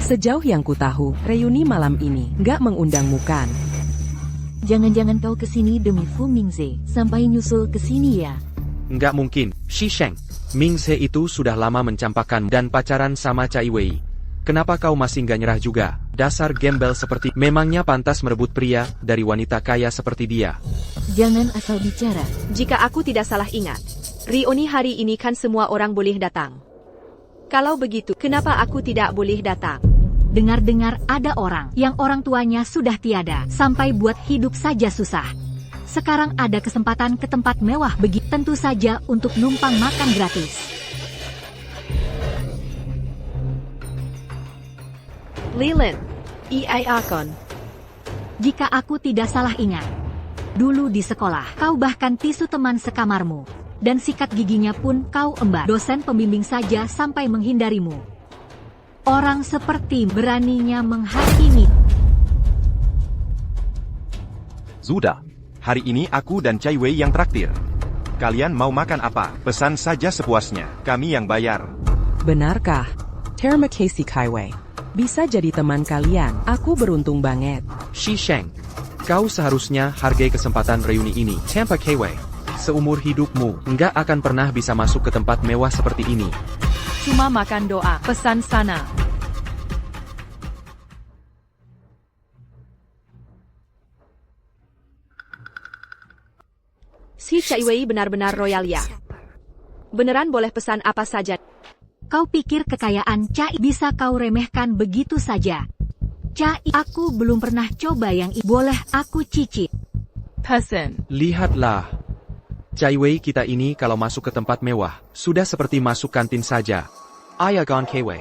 Sejauh yang ku tahu, reuni malam ini nggak mengundangmu kan? Jangan-jangan kau kesini demi Fu Mingze, sampai nyusul kesini ya? Nggak mungkin, Shi Sheng. Mingze itu sudah lama mencampakkan dan pacaran sama Cai Wei. Kenapa kau masih nggak nyerah juga? Dasar gembel seperti, memangnya pantas merebut pria dari wanita kaya seperti dia? Jangan asal bicara. Jika aku tidak salah ingat, reuni hari ini kan semua orang boleh datang. Kalau begitu, kenapa aku tidak boleh datang? Dengar-dengar ada orang yang orang tuanya sudah tiada, sampai buat hidup saja susah. Sekarang ada kesempatan ke tempat mewah begitu, tentu saja untuk numpang makan gratis. Lilin, Iai Akon. Jika aku tidak salah ingat, dulu di sekolah, kau bahkan tisu teman sekamarmu, dan sikat giginya pun kau embat. Dosen pembimbing saja sampai menghindarimu. Orang seperti beraninya menghakimi. Sudah. Hari ini aku dan Cai Wei yang traktir. Kalian mau makan apa? Pesan saja sepuasnya. Kami yang bayar. Benarkah? Terima kasih Cai Wei. Bisa jadi teman kalian. Aku beruntung banget. Shi Sheng, kau seharusnya hargai kesempatan reuni ini. Tanpa Cai Wei, seumur hidupmu nggak akan pernah bisa masuk ke tempat mewah seperti ini. Cuma makan doa, pesan sana. Si Cai Wei benar-benar royal ya. Beneran boleh pesan apa saja. Kau pikir kekayaan Cai bisa kau remehkan begitu saja? Cai, aku belum pernah coba yang boleh aku cicip. Pesan. Lihatlah. Cai Wei kita ini kalau masuk ke tempat mewah, sudah seperti masuk kantin saja. Ayagon Cai Wei.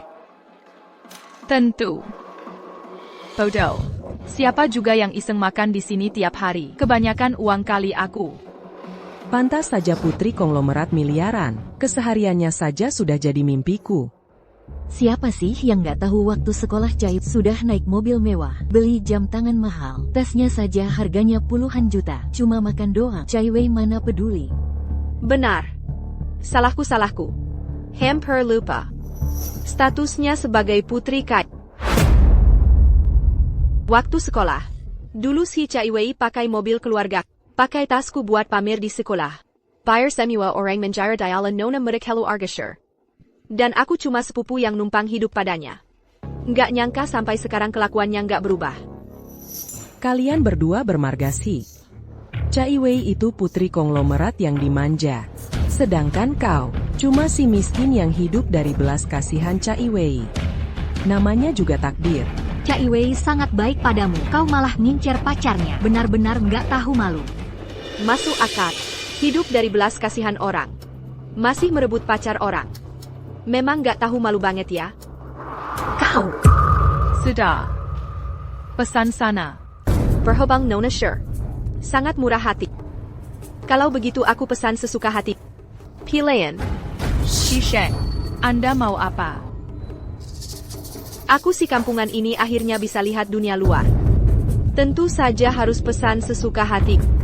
Tentu. Bodoh. Siapa juga yang iseng makan di sini tiap hari? Kebanyakan uang kali aku. Pantas saja putri konglomerat miliaran. Kesehariannya saja sudah jadi mimpiku. Siapa sih yang nggak tahu waktu sekolah Cai sudah naik mobil mewah, beli jam tangan mahal, tasnya saja harganya puluhan juta, cuma makan doang. Cai Wei mana peduli. Benar. Salahku. Hampir lupa. Statusnya sebagai putri Kai. Waktu sekolah, dulu si Cai Wei pakai mobil keluarga, pakai tasku buat pamer di sekolah. Bayar semua orang menjara dayalan nona mereka argasher. Dan aku cuma sepupu yang numpang hidup padanya. Nggak nyangka sampai sekarang kelakuannya nggak berubah. Kalian berdua bermargasi. Cai Wei itu putri konglomerat yang dimanja. Sedangkan kau, cuma si miskin yang hidup dari belas kasihan Cai Wei. Namanya juga takdir. Cai Wei sangat baik padamu, kau malah ngincer pacarnya. Benar-benar nggak tahu malu. Masuk akal. Hidup dari belas kasihan orang. Masih merebut pacar orang. Memang nggak tahu malu banget ya. Kau. Sudah. Pesan sana. Perhobang Nona Sher. Sangat murah hati. Kalau begitu aku pesan sesuka hati. Pilihan. Shi Sheng, Anda mau apa? Aku si kampungan ini akhirnya bisa lihat dunia luar. Tentu saja harus pesan sesuka hati.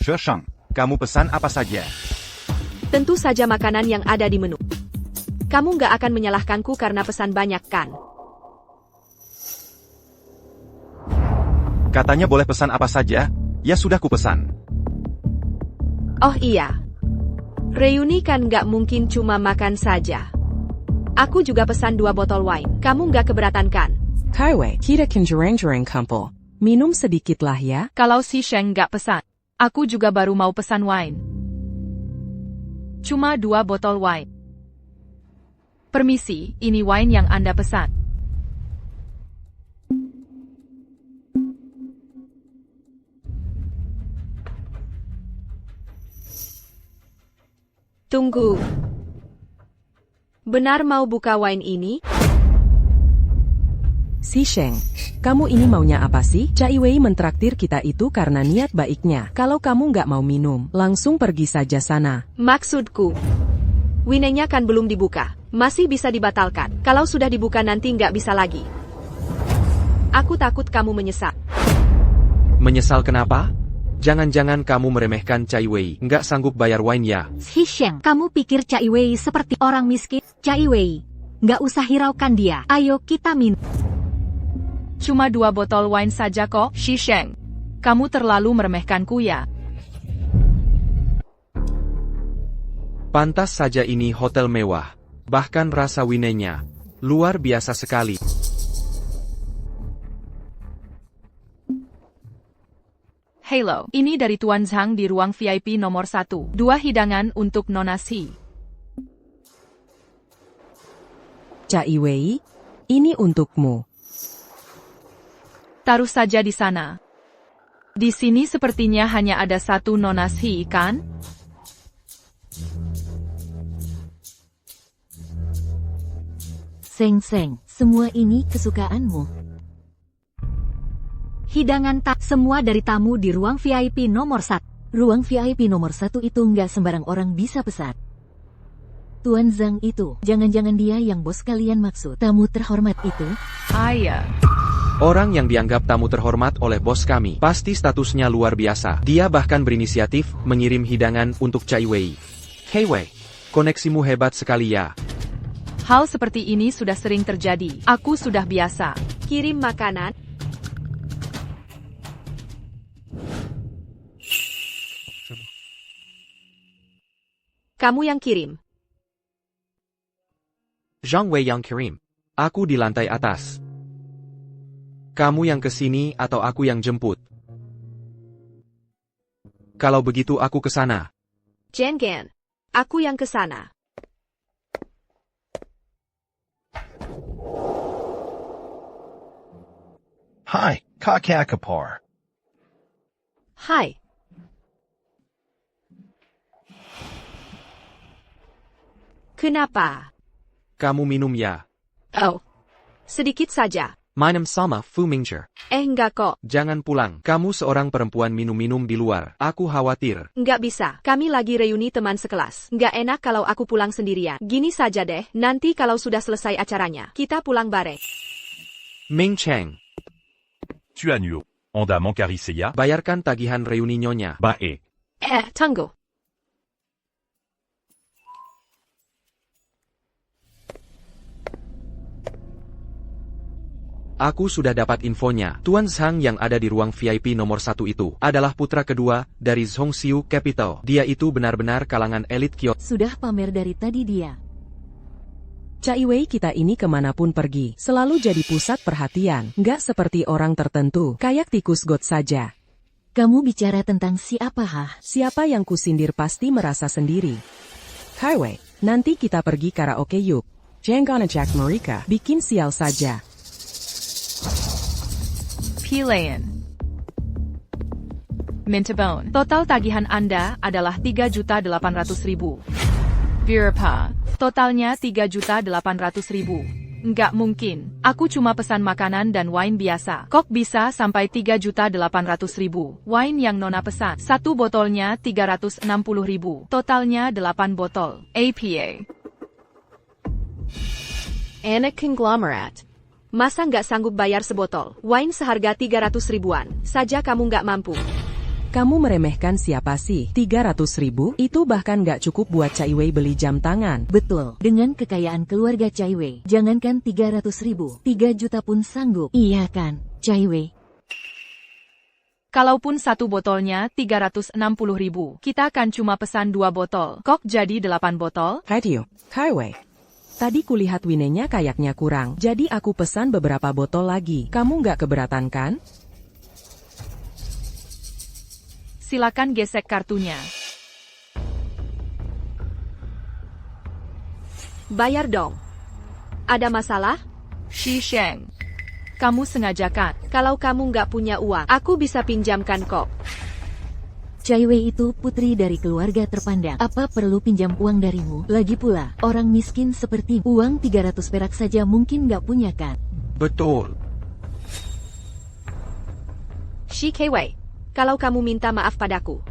Sheshang, kamu pesan apa saja? Tentu saja makanan yang ada di menu. Kamu nggak akan menyalahkanku karena pesan banyak kan? Katanya boleh pesan apa saja, ya sudah kupesan. Oh iya. Reuni kan nggak mungkin cuma makan saja. Aku juga pesan 2 botol wine. Kamu nggak keberatan kan? Kaiwei, kita kan jereng-jereng kumpul. Minum sedikitlah ya. Kalau si Sheng nggak pesan, aku juga baru mau pesan wine. Cuma 2 botol wine. Permisi, ini wine yang Anda pesan. Tunggu. Benar mau buka wine ini? Si Sheng, kamu ini maunya apa sih? Cai Wei mentraktir kita itu karena niat baiknya. Kalau kamu nggak mau minum, langsung pergi saja sana. Maksudku, wine-nya kan belum dibuka. Masih bisa dibatalkan. Kalau sudah dibuka nanti nggak bisa lagi. Aku takut kamu menyesal. Menyesal kenapa? Jangan-jangan kamu meremehkan Cai Wei, nggak sanggup bayar wine ya? Si Sheng, kamu pikir Cai Wei seperti orang miskin? Cai Wei, nggak usah hiraukan dia. Ayo kita minum. Cuma 2 botol wine saja kok, Si Sheng. Kamu terlalu meremehkanku ya. Pantas saja ini hotel mewah. Bahkan rasa wine-nya luar biasa sekali. Hello, ini dari Tuan Zhang di ruang VIP nomor 1. 2 hidangan untuk Nona Si. Cai Wei, ini untukmu. Taruh saja di sana. Di sini sepertinya hanya ada 1 Nona Si, kan? Seng, semua ini kesukaanmu. Hidangan tak semua dari tamu di ruang VIP nomor 1. Ruang VIP nomor 1 itu nggak sembarang orang bisa pesan. Tuan Zhang itu, jangan-jangan dia yang bos kalian maksud. Tamu terhormat itu? Ayah. Orang yang dianggap tamu terhormat oleh bos kami, pasti statusnya luar biasa. Dia bahkan berinisiatif mengirim hidangan untuk Cai Wei. Hei Wei, koneksimu hebat sekali ya. Hal seperti ini sudah sering terjadi. Aku sudah biasa. Kirim makanan. Kamu yang kirim. Zhang Wei yang kirim. Aku di lantai atas. Kamu yang kesini atau aku yang jemput? Kalau begitu aku ke sana. Jengen, aku yang ke sana. Hai, Kakak Kapar. Hai. Kenapa? Kamu minum ya? Oh, sedikit saja. Meinem sama Fu Mingzhe. Enggak kok. Jangan pulang. Kamu seorang perempuan minum-minum di luar. Aku khawatir. Nggak bisa. Kami lagi reuni teman sekelas. Nggak enak kalau aku pulang sendirian. Gini saja deh, nanti kalau sudah selesai acaranya, kita pulang bareng. Ming Cheng. Tu annuo. Onda Mancariseya. Bayarkan tagihan reuni nyonya. Bae. Tunggu. Aku sudah dapat infonya. Tuan Zhang yang ada di ruang VIP nomor 1 itu adalah putra kedua dari Zhongxiu Capital. Dia itu benar-benar kalangan elit Kyoto. Sudah pamer dari tadi dia. Cai Wei kita ini kemanapun pergi, selalu jadi pusat perhatian. Nggak seperti orang tertentu, kayak tikus got saja. Kamu bicara tentang siapa hah? Siapa yang kusindir pasti merasa sendiri. Cai Wei, nanti kita pergi karaoke yuk. Jangan ajak mereka, bikin sial saja. Pilayan. Mintabone. Total tagihan Anda adalah 3.800.000. Birpa. Totalnya 3.800.000. Nggak mungkin. Aku cuma pesan makanan dan wine biasa. Kok bisa sampai 3.800.000? Wine yang Nona pesan. 1 botolnya 360.000. Totalnya 8 botol. APA. Enak conglomerate. Masa nggak sanggup bayar sebotol wine seharga 300 ribuan saja kamu nggak mampu? Kamu meremehkan siapa sih? 300.000? Itu bahkan nggak cukup buat Cai Wei beli jam tangan. Betul, dengan kekayaan keluarga Cai Wei, jangankan 300.000, 3 juta pun sanggup. Iya kan, Cai Wei? Kalaupun satu botolnya 360.000, kita kan cuma pesan 2 botol. Kok jadi 8 botol? Radio, Kaiwei. Tadi kulihat winenya kayaknya kurang, jadi aku pesan beberapa botol lagi. Kamu nggak keberatan kan? Silakan gesek kartunya. Bayar dong. Ada masalah? Shi Sheng, kamu sengaja kan? Kalau kamu nggak punya uang, aku bisa pinjamkan kok. Cai Wei itu putri dari keluarga terpandang. Apa perlu pinjam uang darimu? Lagi pula, orang miskin seperti uang 300 perak saja mungkin nggak punya kan? Betul. Shi Wei, kalau kamu minta maaf padaku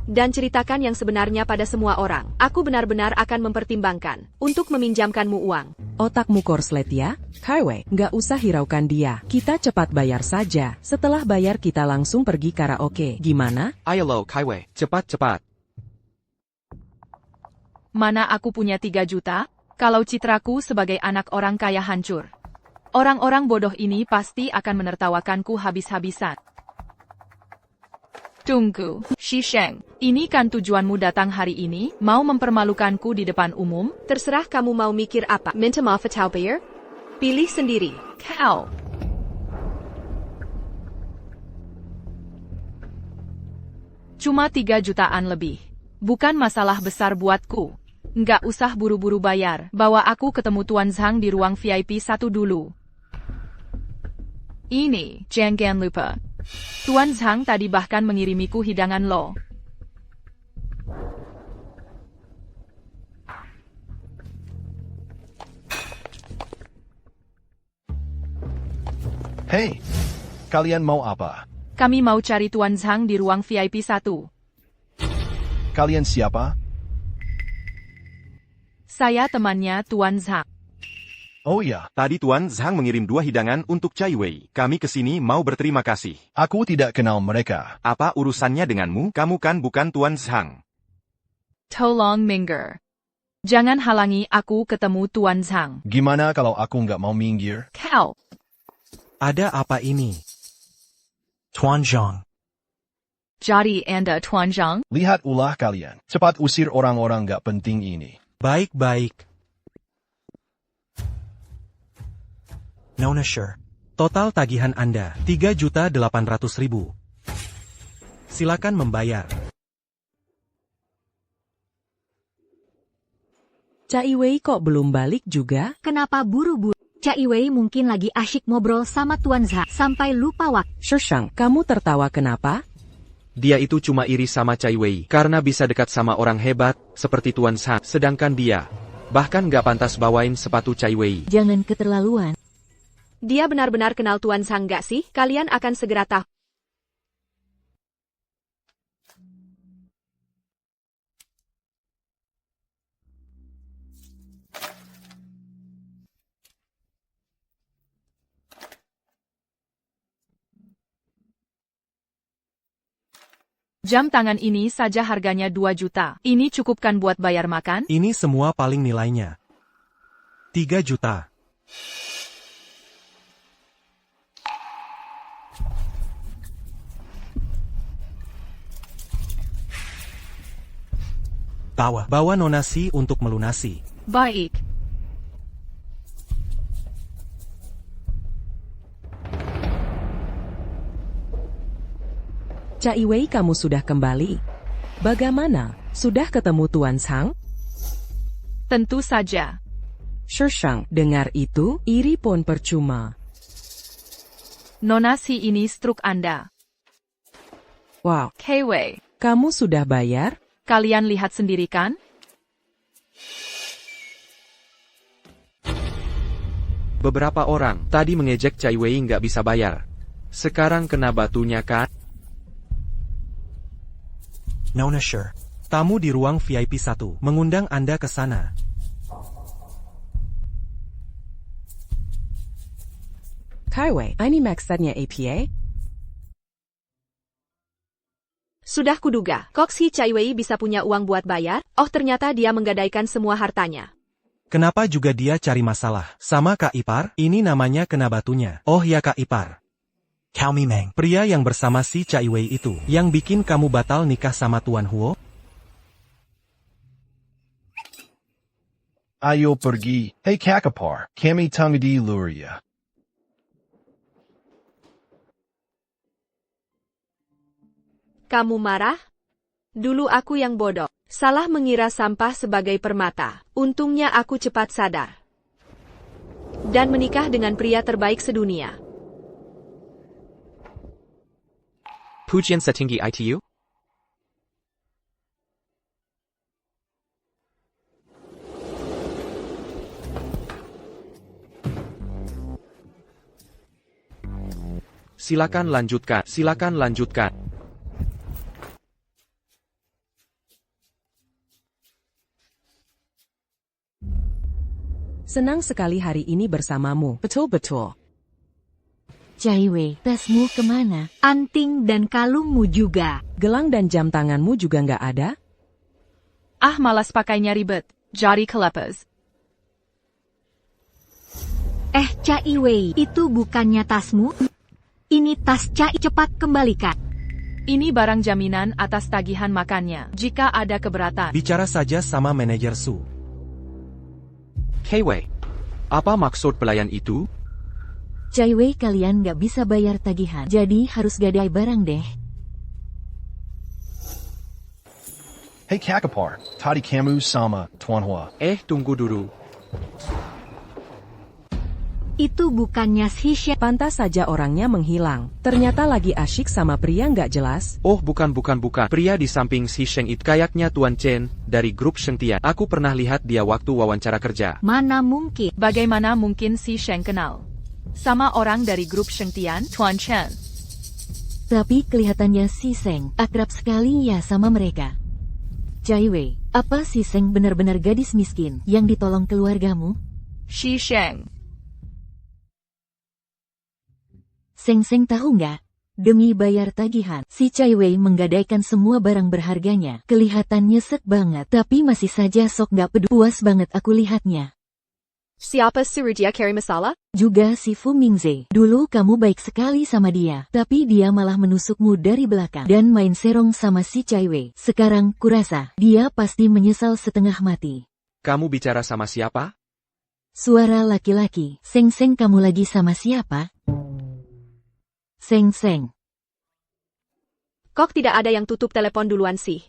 dan ceritakan yang sebenarnya pada semua orang, aku benar-benar akan mempertimbangkan untuk meminjamkanmu uang. Otakmu korslet ya, Kaiwei. Nggak usah hiraukan dia. Kita cepat bayar saja. Setelah bayar kita langsung pergi karaoke. Gimana? Ayo lo, Kaiwei, cepat-cepat. Mana aku punya 3 juta? Kalau citraku sebagai anak orang kaya hancur. Orang-orang bodoh ini pasti akan menertawakanku habis-habisan. Tunggu, Shi Sheng, ini kan tujuanmu datang hari ini? Mau mempermalukanku di depan umum? Terserah kamu mau mikir apa. Minta maaf atau bayar? Pilih sendiri. Kau. Cuma 3 jutaan lebih. Bukan masalah besar buatku. Nggak usah buru-buru bayar. Bawa aku ketemu Tuan Zhang di ruang VIP 1 dulu. Ini, jangan lupa. Tuan Zhang tadi bahkan mengirimiku hidangan lo. Hei, kalian mau apa? Kami mau cari Tuan Zhang di ruang VIP 1. Kalian siapa? Saya temannya Tuan Zhang. Oh ya. Tadi Tuan Zhang mengirim 2 hidangan untuk Cai Wei. Kami kesini mau berterima kasih. Aku tidak kenal mereka. Apa urusannya denganmu? Kamu kan bukan Tuan Zhang. Tolong minggir. Jangan halangi aku ketemu Tuan Zhang. Gimana kalau aku nggak mau minggir? Kau. Ada apa ini? Tuan Zhang. Jadi Anda Tuan Zhang? Lihat ulah kalian. Cepat usir orang-orang nggak penting ini. Baik-baik. Nona sure. Total tagihan Anda, 3.800.000. Silakan membayar. Cai Wei kok belum balik juga? Kenapa buru-buru? Cai Wei mungkin lagi asyik ngobrol sama Tuan Zhang sampai lupa waktu. Shishang, kamu tertawa kenapa? Dia itu cuma iri sama Cai Wei karena bisa dekat sama orang hebat seperti Tuan Zhang. Sedangkan dia bahkan nggak pantas bawain sepatu Cai Wei. Jangan keterlaluan. Dia benar-benar kenal Tuan Zhang nggak sih? Kalian akan segera tahu. Jam tangan ini saja harganya 2 juta. Ini cukupkan buat bayar makan? Ini semua paling nilainya 3 juta. Bawa nonasi untuk melunasi. Baik. Cai Wei, kamu sudah kembali. Bagaimana? Sudah ketemu Tuan Zhang? Tentu saja. Shishang, dengar itu, iri pun percuma. Nonasi ini struk Anda. Wow. Cai Wei, kamu sudah bayar? Kalian lihat sendiri kan? Beberapa orang tadi mengejek Cai Wei nggak bisa bayar. Sekarang kena batunya kan? Nona sure. Tamu di ruang VIP 1 mengundang Anda ke sana. Cai Wei, ini maksudnya APA? Sudah kuduga, kok si Cai Wei bisa punya uang buat bayar? Oh, ternyata dia menggadaikan semua hartanya. Kenapa juga dia cari masalah? Sama Kak Ipar, ini namanya kena batunya. Oh ya Kak Ipar. Cao Mimeng. Pria yang bersama si Cai Wei itu, yang bikin kamu batal nikah sama Tuan Huo? Ayo pergi. Hey Kakapar, kami tunggu di luar ya. Kamu marah? Dulu aku yang bodoh. Salah mengira sampah sebagai permata. Untungnya aku cepat sadar. Dan menikah dengan pria terbaik sedunia. Pujian setinggi itu? Silakan lanjutkan, silakan lanjutkan. Senang sekali hari ini bersamamu. Betul-betul. Cai Wei, tasmu kemana? Anting dan kalungmu juga. Gelang dan jam tanganmu juga nggak ada? Ah, malas pakainya ribet. Jadi kelepas. Cai Wei, itu bukannya tasmu? Ini tas Cai, cepat kembalikan. Ini barang jaminan atas tagihan makannya. Jika ada keberatan. Bicara saja sama manajer Su. Cai Wei, apa maksud pelayan itu? Cai Wei, kalian nggak bisa bayar tagihan, jadi harus gadai barang deh. Hey Kakapar, tadi kamu sama Tuan Hua. Tunggu dulu. Itu bukannya si Sheng. Pantas saja orangnya menghilang. Ternyata lagi asyik sama pria nggak jelas. Oh bukan. Pria di samping si Sheng itu kayaknya Tuan Chen, dari grup Sheng Tian. Aku pernah lihat dia waktu wawancara kerja. Mana mungkin? Bagaimana mungkin si Sheng kenal sama orang dari grup Sheng Tian, Tuan Chen? Tapi kelihatannya si Sheng akrab sekali ya sama mereka. Cai Wei, apa si Sheng benar-benar gadis miskin yang ditolong keluargamu? Si Sheng. Seng tahu nggak? Demi bayar tagihan, si Cai Wei menggadaikan semua barang berharganya. Kelihatan nyesek banget, tapi masih saja sok nggak peduli. Puas banget aku lihatnya. Siapa suruh dia carry masalah? Juga si Fu Mingze. Dulu kamu baik sekali sama dia, tapi dia malah menusukmu dari belakang dan main serong sama si Cai Wei. Sekarang kurasa, dia pasti menyesal setengah mati. Kamu bicara sama siapa? Suara laki-laki. Seng, kamu lagi sama siapa? Seng. Kok tidak ada yang tutup telepon duluan sih?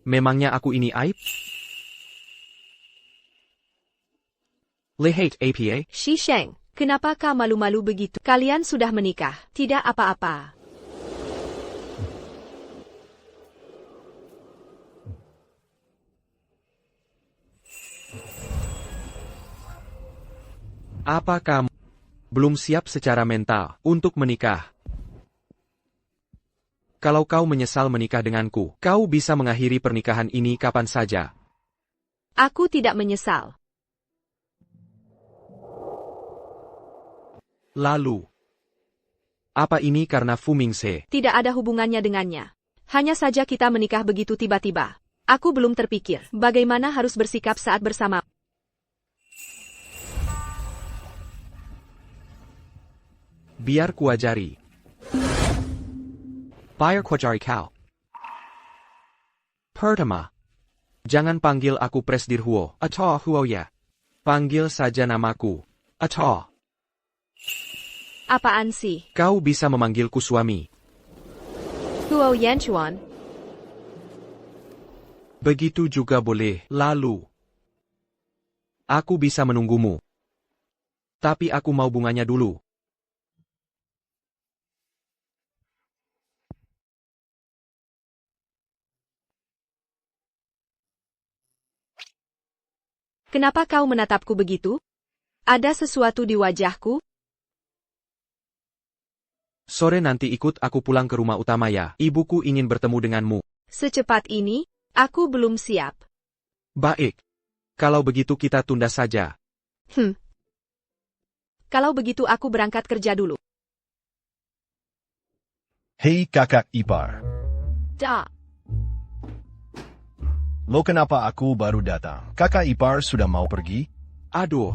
Memangnya aku ini aib? Lihat apa? Si Sheng, kenapa kau malu-malu begitu? Kalian sudah menikah, tidak apa-apa. Apa kamu belum siap secara mental untuk menikah? Kalau kau menyesal menikah denganku, kau bisa mengakhiri pernikahan ini kapan saja. Aku tidak menyesal. Lalu, apa ini karena Fu Mingze? Tidak ada hubungannya dengannya. Hanya saja kita menikah begitu tiba-tiba. Aku belum terpikir bagaimana harus bersikap saat bersama. Biar kuajari. Biar kuajari kau. Pertama, jangan panggil aku Presdir Huo atau Huo ya. Panggil saja namaku, atau. Apaan sih? Kau bisa memanggilku suami. Huo Yanchuan. Begitu juga boleh. Lalu, aku bisa menunggumu. Tapi aku mau bunganya dulu. Kenapa kau menatapku begitu? Ada sesuatu di wajahku? Sore nanti ikut aku pulang ke rumah utama ya. Ibuku ingin bertemu denganmu. Secepat ini, aku belum siap. Baik. Kalau begitu kita tunda saja. Kalau begitu aku berangkat kerja dulu. Hei kakak ipar. Lo kenapa aku baru datang? Kakak ipar sudah mau pergi? Aduh.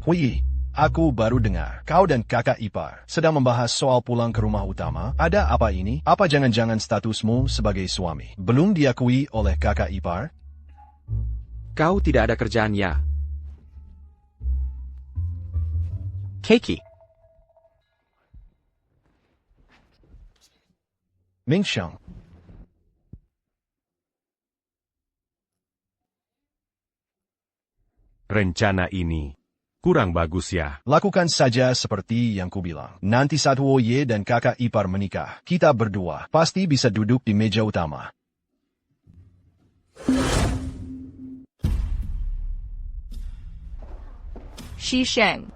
Hui, aku baru dengar. Kau dan kakak ipar sedang membahas soal pulang ke rumah utama. Ada apa ini? Apa jangan-jangan statusmu sebagai suami belum diakui oleh kakak ipar? Kau tidak ada kerjaan ya? Keiki. Mingxiang. Rencana ini kurang bagus ya. Lakukan saja seperti yang kubilang. Nanti saat Woye dan kakak ipar menikah, kita berdua pasti bisa duduk di meja utama. Shi Sheng.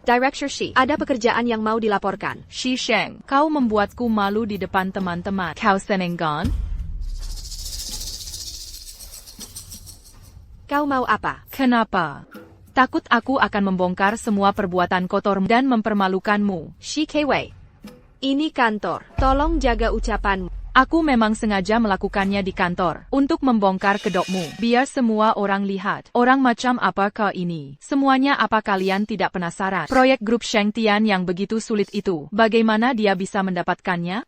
Director Shi, ada pekerjaan yang mau dilaporkan. Shi Sheng, kau membuatku malu di depan teman-teman. Kau senenggan? Kau mau apa? Kenapa? Takut aku akan membongkar semua perbuatan kotor dan mempermalukanmu. Shi Kwei. Ini kantor. Tolong jaga ucapanmu. Aku memang sengaja melakukannya di kantor, untuk membongkar kedokmu. Biar semua orang lihat. Orang macam apa kau ini? Semuanya apa kalian tidak penasaran? Proyek grup Sheng Tian yang begitu sulit itu, bagaimana dia bisa mendapatkannya?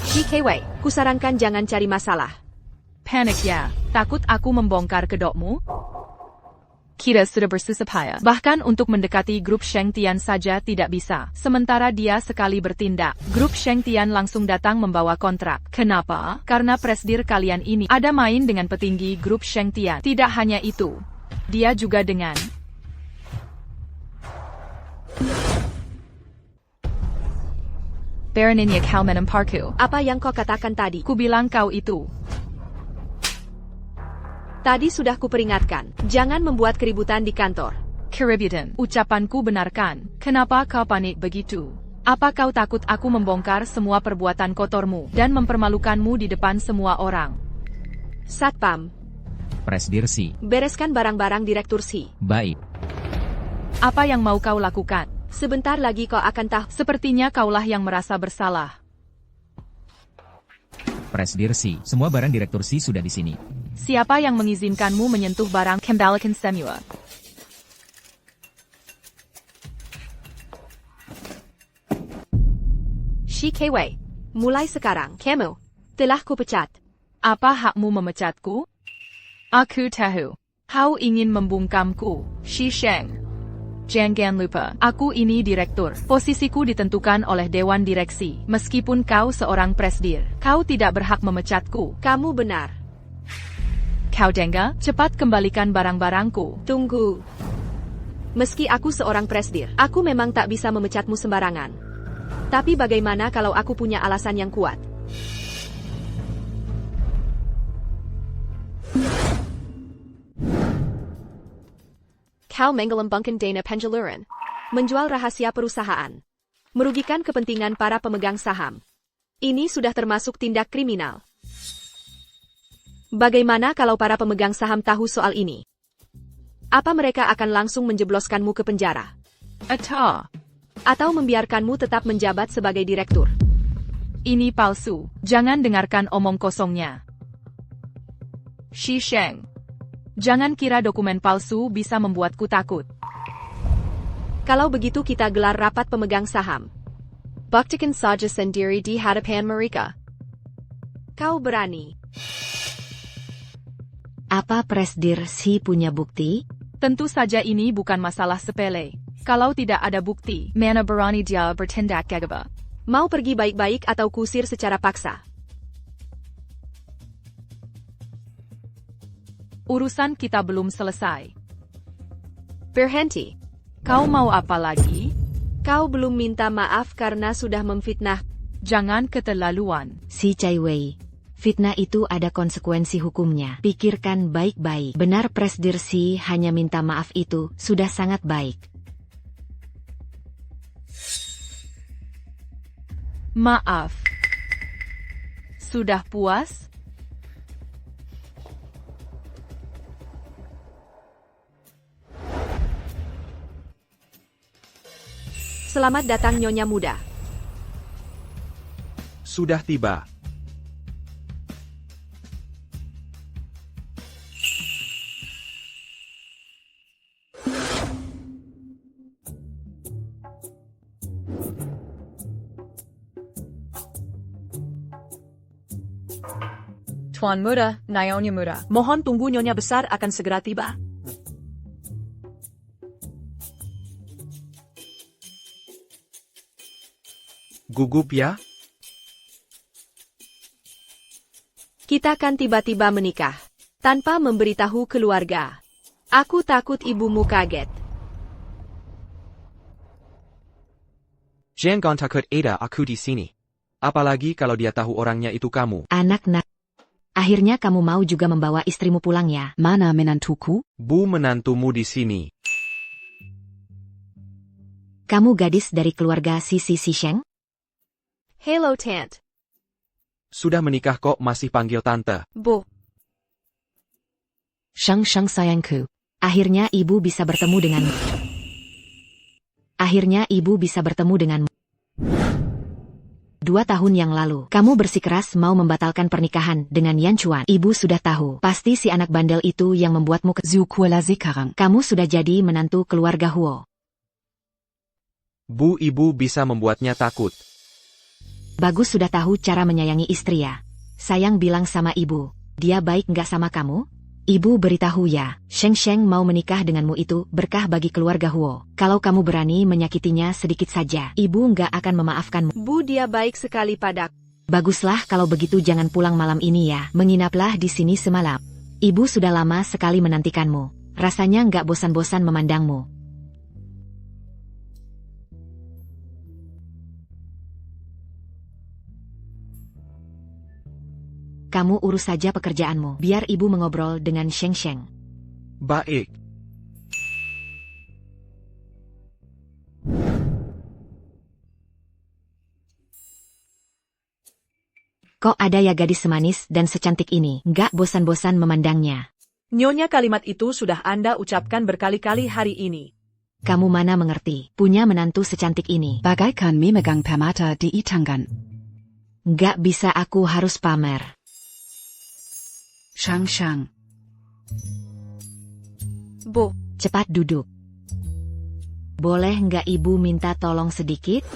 Shi Kwei, kusarankan jangan cari masalah. Panik ya? Takut aku membongkar kedokmu? Kita sudah bersusah payah. Bahkan untuk mendekati grup Sheng Tian saja tidak bisa. Sementara dia sekali bertindak, grup Sheng Tian langsung datang membawa kontrak. Kenapa? Karena presdir kalian ini ada main dengan petinggi grup Sheng Tian. Tidak hanya itu, dia juga dengan Baroninnya Kalmenem Parku. Apa yang kau katakan tadi? Kubilang kau itu. Tadi sudah kuperingatkan, jangan membuat keributan di kantor. Keributan, ucapanku benarkan. Kenapa kau panik begitu? Apa kau takut aku membongkar semua perbuatan kotormu dan mempermalukanmu di depan semua orang? Satpam. Presdir Si. Bereskan barang-barang Direktur Si. Baik. Apa yang mau kau lakukan? Sebentar lagi kau akan tahu. Sepertinya kaulah yang merasa bersalah. Presdir Si. Semua barang Direktur Si sudah di sini. Siapa yang mengizinkanmu menyentuh barang? Kembalikan semua. Shi Kwei, mulai sekarang, kamu telah kupecat. Apa hakmu memecatku? Aku tahu. Kau ingin membungkamku, Shi Sheng. Jangan lupa, aku ini direktur. Posisiku ditentukan oleh Dewan Direksi. Meskipun kau seorang presdir, kau tidak berhak memecatku. Kamu benar. Kau dengar? Cepat kembalikan barang-barangku. Tunggu. Meski aku seorang presdir, aku memang tak bisa memecatmu sembarangan. Tapi bagaimana kalau aku punya alasan yang kuat? Kau mengelembangkan dana penjaluran, menjual rahasia perusahaan, merugikan kepentingan para pemegang saham. Ini sudah termasuk tindak kriminal. Bagaimana kalau para pemegang saham tahu soal ini? Apa mereka akan langsung menjebloskanmu ke penjara? Atau membiarkanmu tetap menjabat sebagai direktur? Ini palsu. Jangan dengarkan omong kosongnya. Shi Sheng. Jangan kira dokumen palsu bisa membuatku takut. Kalau begitu kita gelar rapat pemegang saham. Buktikan saja sendiri di hadapan mereka. Kau berani. Apa Presdir Si punya bukti? Tentu saja ini bukan masalah sepele. Kalau tidak ada bukti, mana berani dia bertindak gegabah? Mau pergi baik-baik atau kusir secara paksa? Urusan kita belum selesai. Berhenti. Kau mau apa lagi? Kau belum minta maaf karena sudah memfitnah. Jangan keterlaluan. Si Cai Wei. Fitnah itu ada konsekuensi hukumnya. Pikirkan baik-baik. Benar Presdir Si hanya minta maaf itu sudah sangat baik. Maaf. Sudah puas? Selamat datang Nyonya Muda. Sudah tiba. Tuan Muda, Nyonya Muda. Mohon tunggu, Nyonya Besar akan segera tiba. Gugup ya? Kita kan tiba-tiba menikah, tanpa memberitahu keluarga. Aku takut ibumu kaget. Jangan takut Ada, aku di sini. Apalagi kalau dia tahu orangnya itu kamu. Anak-nak. Akhirnya kamu mau juga membawa istrimu pulang ya? Mana menantuku? Bu menantumu di sini. Kamu gadis dari keluarga si Sheng? Hello, Tant. Sudah menikah kok masih panggil tante. Bu. Sheng sayangku. Akhirnya ibu bisa bertemu denganmu. Akhirnya ibu bisa bertemu denganmu. 2 tahun yang lalu, kamu bersikeras mau membatalkan pernikahan dengan Yan Chuan. Ibu sudah tahu, pasti si anak bandel itu yang membuatmu ke Zukuela sekarang. Kamu sudah jadi menantu keluarga Huo. Bu, ibu bisa membuatnya takut. Bagus sudah tahu cara menyayangi istri ya. Sayang bilang sama ibu, dia baik nggak sama kamu? Ibu beritahu ya, Sheng mau menikah denganmu itu berkah bagi keluarga Huo. Kalau kamu berani menyakitinya sedikit saja, ibu nggak akan memaafkanmu. Bu, dia baik sekali padaku. Baguslah kalau begitu jangan pulang malam ini ya. Menginaplah di sini semalam. Ibu sudah lama sekali menantikanmu. Rasanya nggak bosan-bosan memandangmu. Kamu urus saja pekerjaanmu, biar ibu mengobrol dengan Sheng. Baik. Kok ada ya gadis semanis dan secantik ini, nggak bosan-bosan memandangnya. Nyonya, kalimat itu sudah Anda ucapkan berkali-kali hari ini. Kamu mana mengerti, punya menantu secantik ini. Bagaikan memegang permata di tangan. Nggak bisa, aku harus pamer. Shang. Bu. Cepat duduk. Boleh nggak ibu minta tolong sedikit?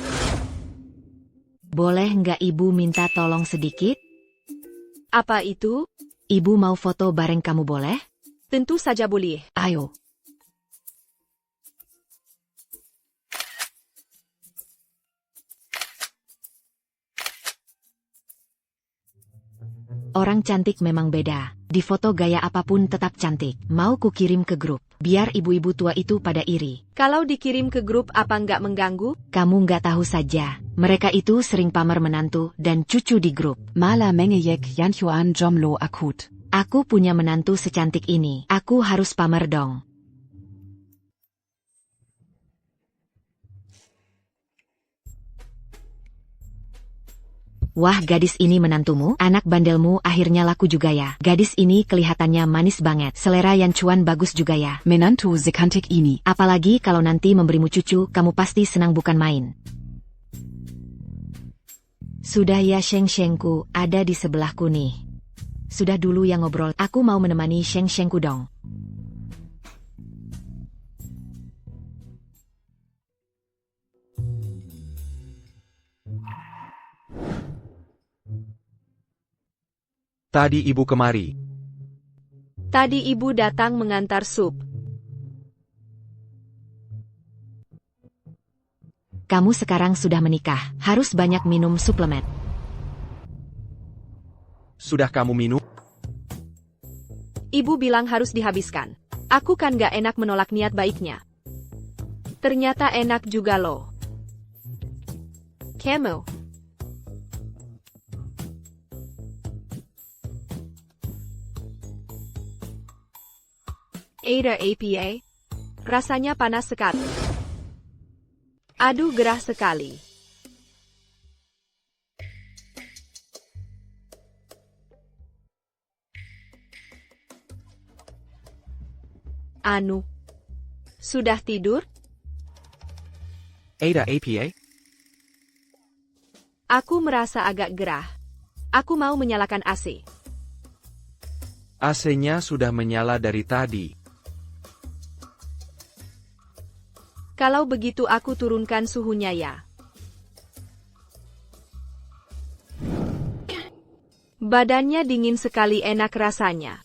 Boleh nggak ibu minta tolong sedikit? Apa itu? Ibu mau foto bareng kamu boleh? Tentu saja boleh. Ayo. Orang cantik memang beda. Di foto gaya apapun tetap cantik. Mau ku kirim ke grup, biar ibu-ibu tua itu pada iri. Kalau dikirim ke grup apa nggak mengganggu? Kamu nggak tahu saja. Mereka itu sering pamer menantu dan cucu di grup. Malah mengejek Yan Chuan Jomlo akut. Aku punya menantu secantik ini. Aku harus pamer dong. Wah, gadis ini menantumu, anak bandelmu akhirnya laku juga ya. Gadis ini kelihatannya manis banget. Selera Yan Chuan bagus juga ya. Menantu secantik ini. Apalagi kalau nanti memberimu cucu, kamu pasti senang bukan main. Sudah ya, Shengku, ada di sebelahku nih. Sudah dulu yang ngobrol, aku mau menemani Shengku dong. Tadi ibu kemari. Tadi ibu datang mengantar sup. Kamu sekarang sudah menikah, harus banyak minum suplemen. Sudah kamu minum? Ibu bilang harus dihabiskan. Aku kan gak enak menolak niat baiknya. Ternyata enak juga loh. Kamu. Ada APA. Rasanya panas sekali. Aduh, gerah sekali. Anu, sudah tidur? Ada APA? Aku merasa agak gerah. Aku mau menyalakan AC. AC-nya sudah menyala dari tadi. Kalau begitu aku turunkan suhunya ya. Badannya dingin sekali, enak rasanya.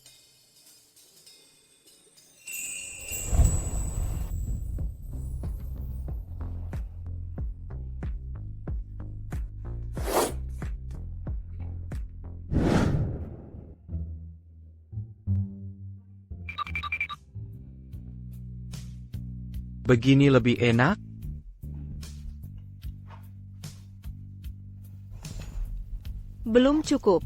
Begini lebih enak? Belum cukup.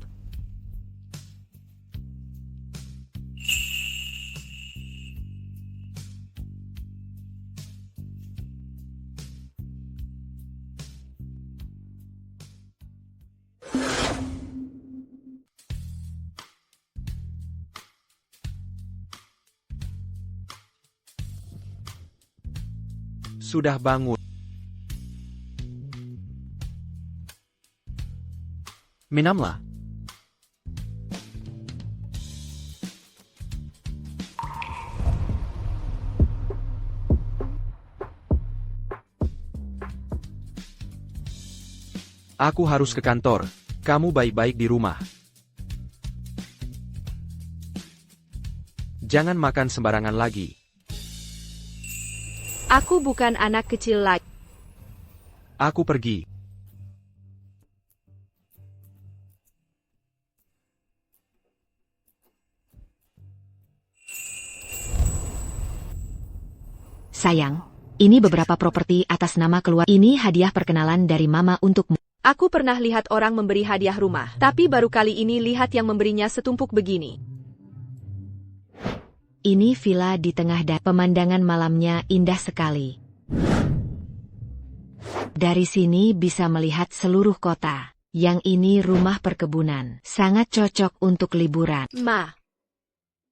Sudah bangun. Minumlah. Aku harus ke kantor. Kamu baik-baik di rumah. Jangan makan sembarangan lagi. Aku bukan anak kecil lagi. Aku pergi. Sayang, ini beberapa properti atas nama keluarga. Ini hadiah perkenalan dari Mama untukmu. Aku pernah lihat orang memberi hadiah rumah, tapi baru kali ini lihat yang memberinya setumpuk begini. Ini villa di tengah pemandangan malamnya indah sekali. Dari sini bisa melihat seluruh kota. Yang ini rumah perkebunan. Sangat cocok untuk liburan. Ma.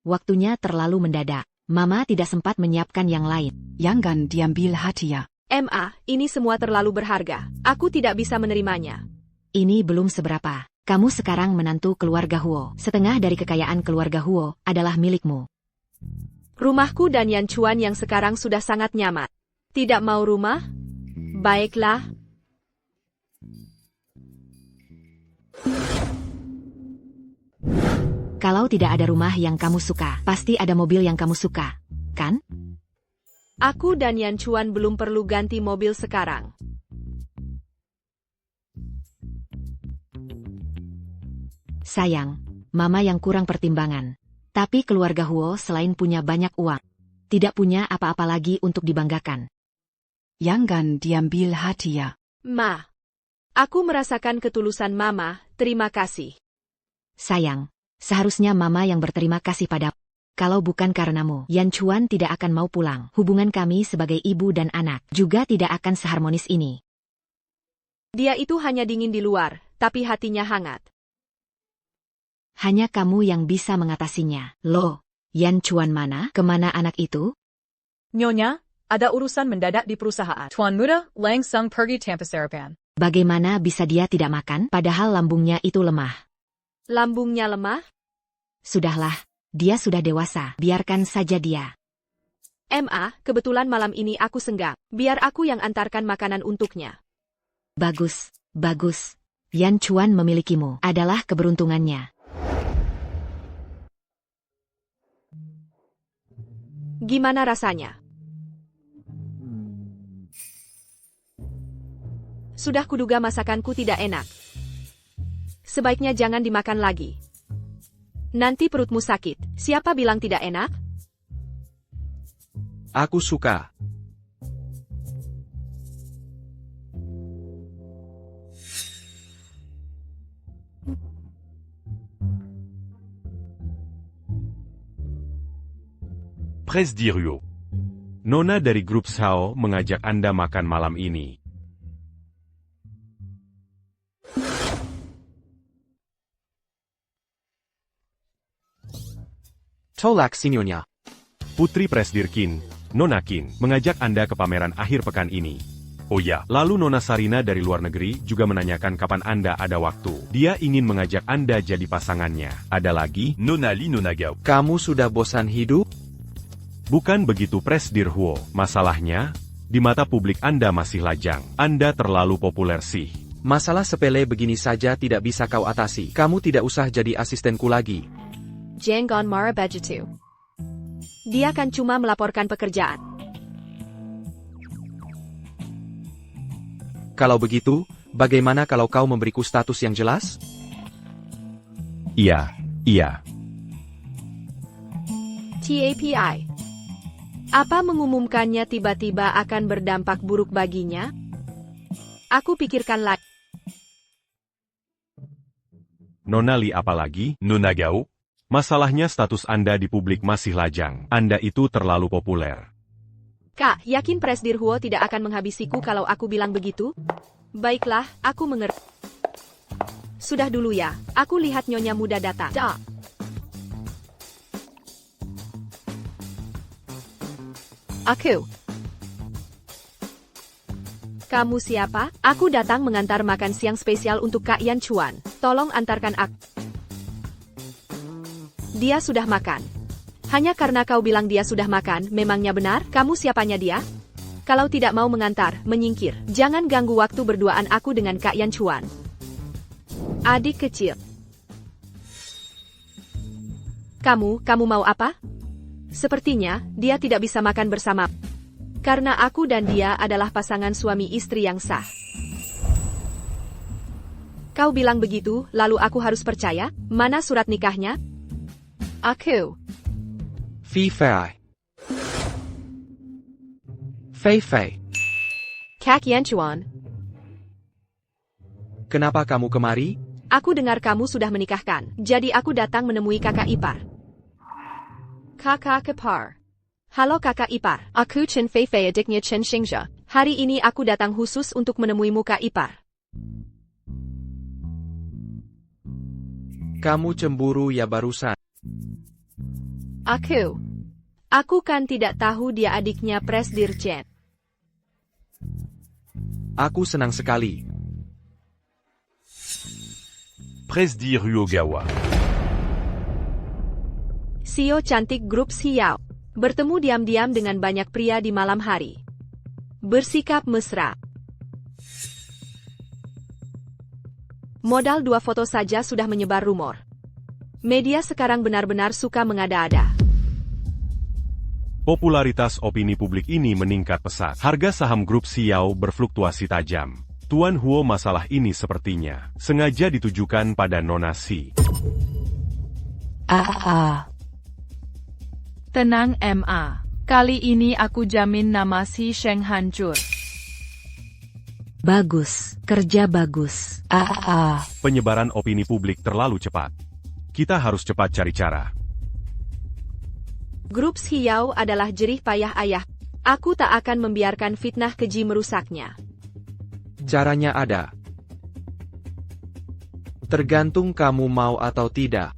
Waktunya terlalu mendadak. Mama tidak sempat menyiapkan yang lain. Jangan diambil hadiah. Ma, ini semua terlalu berharga. Aku tidak bisa menerimanya. Ini belum seberapa. Kamu sekarang menantu keluarga Huo. Setengah dari kekayaan keluarga Huo adalah milikmu. Rumahku dan Yan Chuan yang sekarang sudah sangat nyaman. Tidak mau rumah? Baiklah. Kalau tidak ada rumah yang kamu suka, pasti ada mobil yang kamu suka, kan? Aku dan Yan Chuan belum perlu ganti mobil sekarang. Sayang, Mama yang kurang pertimbangan. Tapi keluarga Huo selain punya banyak uang, tidak punya apa-apa lagi untuk dibanggakan. Jangan diambil hadiah. Ma, aku merasakan ketulusan Mama, terima kasih. Sayang, seharusnya Mama yang berterima kasih padamu. Kalau bukan karenamu, Yan Chuan tidak akan mau pulang. Hubungan kami sebagai ibu dan anak juga tidak akan seharmonis ini. Dia itu hanya dingin di luar, tapi hatinya hangat. Hanya kamu yang bisa mengatasinya. Loh, Yan Chuan mana? Kemana anak itu? Nyonya, ada urusan mendadak di perusahaan. Tuan Muda langsung pergi tanpa sarapan. Bagaimana bisa dia tidak makan, padahal lambungnya itu lemah? Lambungnya lemah? Sudahlah, dia sudah dewasa, biarkan saja dia. Ma, kebetulan malam ini aku senggang. Biar aku yang antarkan makanan untuknya. Bagus, bagus. Yan Chuan memilikimu adalah keberuntungannya. Gimana rasanya? Sudah kuduga masakanku tidak enak. Sebaiknya jangan dimakan lagi. Nanti perutmu sakit. Siapa bilang tidak enak? Aku suka. Presdirio. Nona dari grup Sao mengajak Anda makan malam ini. Tolak si Nyonya. Putri Presdir Qin, Nona Qin, mengajak Anda ke pameran akhir pekan ini. Oh ya, Lalu Nona Sarina dari luar negeri juga menanyakan kapan Anda ada waktu. Dia ingin mengajak Anda jadi pasangannya. Ada lagi? Nona Li Nona Gao. Kamu sudah bosan hidup? Bukan begitu Presdir Huo. Masalahnya, di mata publik Anda masih lajang. Anda terlalu populer sih. Masalah sepele begini saja tidak bisa kau atasi. Kamu tidak usah jadi asistenku lagi. Jangan marah begitu. Dia kan cuma melaporkan pekerjaan. Kalau begitu, bagaimana kalau kau memberiku status yang jelas? Iya. TAPI. Apa mengumumkannya tiba-tiba akan berdampak buruk baginya? Aku pikirkan lagi. Nona Li apalagi? Nona Gao? Masalahnya status Anda di publik masih lajang. Anda itu terlalu populer. Kak, yakin Presdir Huo tidak akan menghabisiku kalau aku bilang begitu? Baiklah, aku mengerti. Sudah dulu ya, aku lihat nyonya muda datang. Aku. Kamu siapa? Aku datang mengantar makan siang spesial untuk Kak Yan Chuan. Tolong antarkan aku. Dia sudah makan. Hanya karena kau bilang dia sudah makan, memangnya benar? Kamu siapanya dia? Kalau tidak mau mengantar, menyingkir. Jangan ganggu waktu berduaan aku dengan Kak Yan Chuan. Adik kecil. Kamu mau apa? Sepertinya, dia tidak bisa makan bersama. Karena aku dan dia adalah pasangan suami istri yang sah. Kau bilang begitu, lalu aku harus percaya? Mana surat nikahnya? Aku. Fei. Kak Yan Chuan. Kenapa kamu kemari? Aku dengar kamu sudah menikahkan, jadi aku datang menemui kakak ipar. Kakak ipar. Halo kakak ipar, aku Chen Fei adiknya Chen Xingzhe. Hari ini aku datang khusus untuk menemuimu kak ipar. Kamu cemburu ya barusan. Aku kan tidak tahu dia adiknya Presdir Chen. Aku senang sekali. Presdir Huo Gawa. CEO cantik grup Xiao. Bertemu diam-diam dengan banyak pria di malam hari. Bersikap mesra. Modal 2 foto saja sudah menyebar rumor. Media sekarang benar-benar suka mengada-ada. Popularitas opini publik ini meningkat pesat. Harga saham grup Xiao berfluktuasi tajam. Tuan Huo masalah ini sepertinya sengaja ditujukan pada Nona Si. Tenang MA. Kali ini aku jamin nama si Sheng hancur. Bagus, kerja bagus. Penyebaran opini publik terlalu cepat. Kita harus cepat cari cara. Grup Xiao adalah jerih payah ayah. Aku tak akan membiarkan fitnah keji merusaknya. Caranya ada. Tergantung kamu mau atau tidak.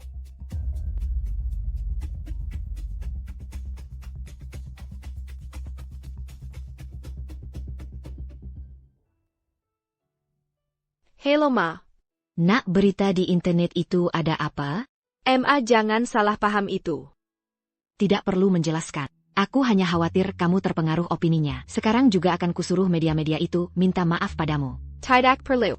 Halo Ma. Nak, berita di internet itu ada apa? MA jangan salah paham itu. Tidak perlu menjelaskan. Aku hanya khawatir kamu terpengaruh opininya. Sekarang juga akan kusuruh media-media itu minta maaf padamu. Tidak perlu.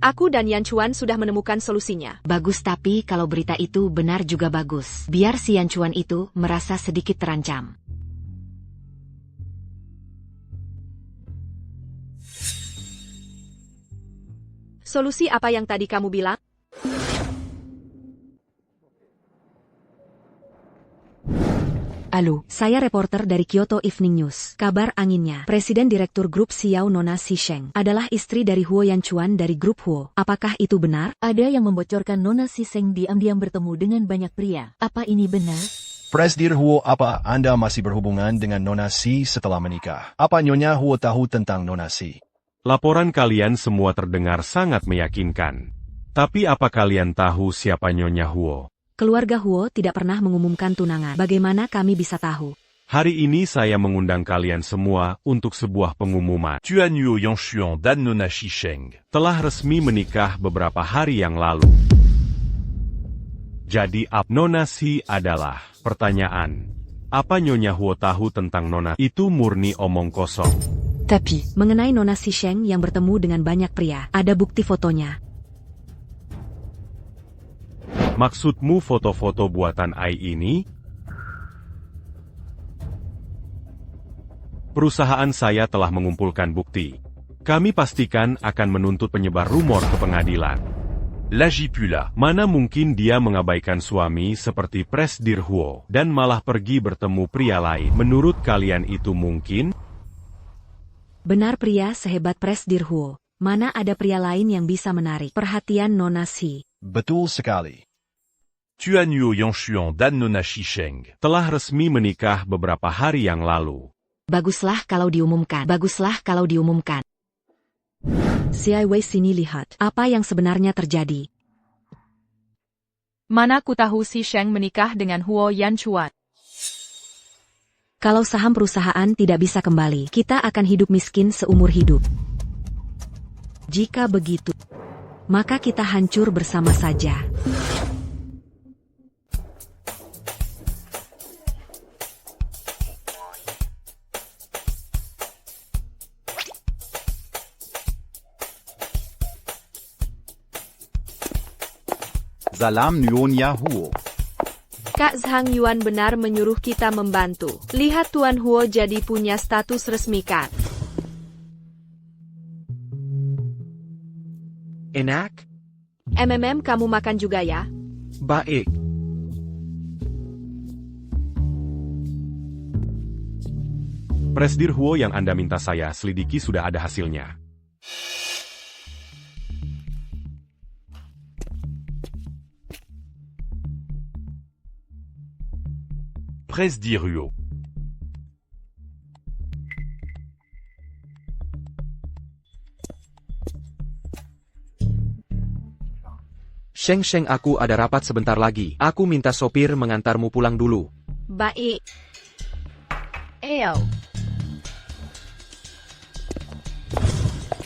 Aku dan Yan Chuan sudah menemukan solusinya. Bagus, tapi kalau berita itu benar juga bagus. Biar si Yan Chuan itu merasa sedikit terancam. Solusi apa yang tadi kamu bilang? Halo, saya reporter dari Kyoto Evening News. Kabar anginnya, Presiden Direktur Grup Xiao Nona Si Sheng adalah istri dari Huo Yan Chuan dari Grup Huo. Apakah itu benar? Ada yang membocorkan Nona Si Sheng diam-diam bertemu dengan banyak pria. Apa ini benar? Presdir Huo, apa Anda masih berhubungan dengan Nona Si setelah menikah? Apa Nyonya Huo tahu tentang Nona Si? Laporan kalian semua terdengar sangat meyakinkan. Tapi apa kalian tahu siapa Nyonya Huo? Keluarga Huo tidak pernah mengumumkan tunangan. Bagaimana kami bisa tahu? Hari ini saya mengundang kalian semua untuk sebuah pengumuman. Tuan Yuo Yongshuan dan Nona Si Sheng telah resmi menikah beberapa hari yang lalu. Jadi Nona Si adalah pertanyaan. Apa Nyonya Huo tahu tentang Nona? Itu murni omong kosong. Tapis. Mengenai Nona Xi Sheng yang bertemu dengan banyak pria, ada bukti fotonya. Maksudmu foto-foto buatan Ai ini? Perusahaan saya telah mengumpulkan bukti. Kami pastikan akan menuntut penyebar rumor ke pengadilan. Lagi pula. Mana mungkin dia mengabaikan suami seperti Presdir Huo dan malah pergi bertemu pria lain. Menurut kalian itu mungkin? Benar, pria sehebat Presdir Huo. Mana ada pria lain yang bisa menarik perhatian Nona Xi. Betul sekali. Tuan Yuo Yongshuan dan Nona Xi Sheng telah resmi menikah beberapa hari yang lalu. Baguslah kalau diumumkan. Baguslah kalau diumumkan. Xiai Wei, sini lihat apa yang sebenarnya terjadi. Mana ku tahu Xi Sheng menikah dengan Huo Yanchuan. Kalau saham perusahaan tidak bisa kembali, kita akan hidup miskin seumur hidup. Jika begitu, maka kita hancur bersama saja. Salam Nyonya Huo. Kak Zhang Yuan benar menyuruh kita membantu. Lihat Tuan Huo jadi punya status resmi kan. Enak? Kamu makan juga ya? Baik. Presdir Huo yang Anda minta saya selidiki sudah ada hasilnya. Presdir Huo. Sheng, aku ada rapat sebentar lagi. Aku minta sopir mengantarmu pulang dulu. Baik. Eyo.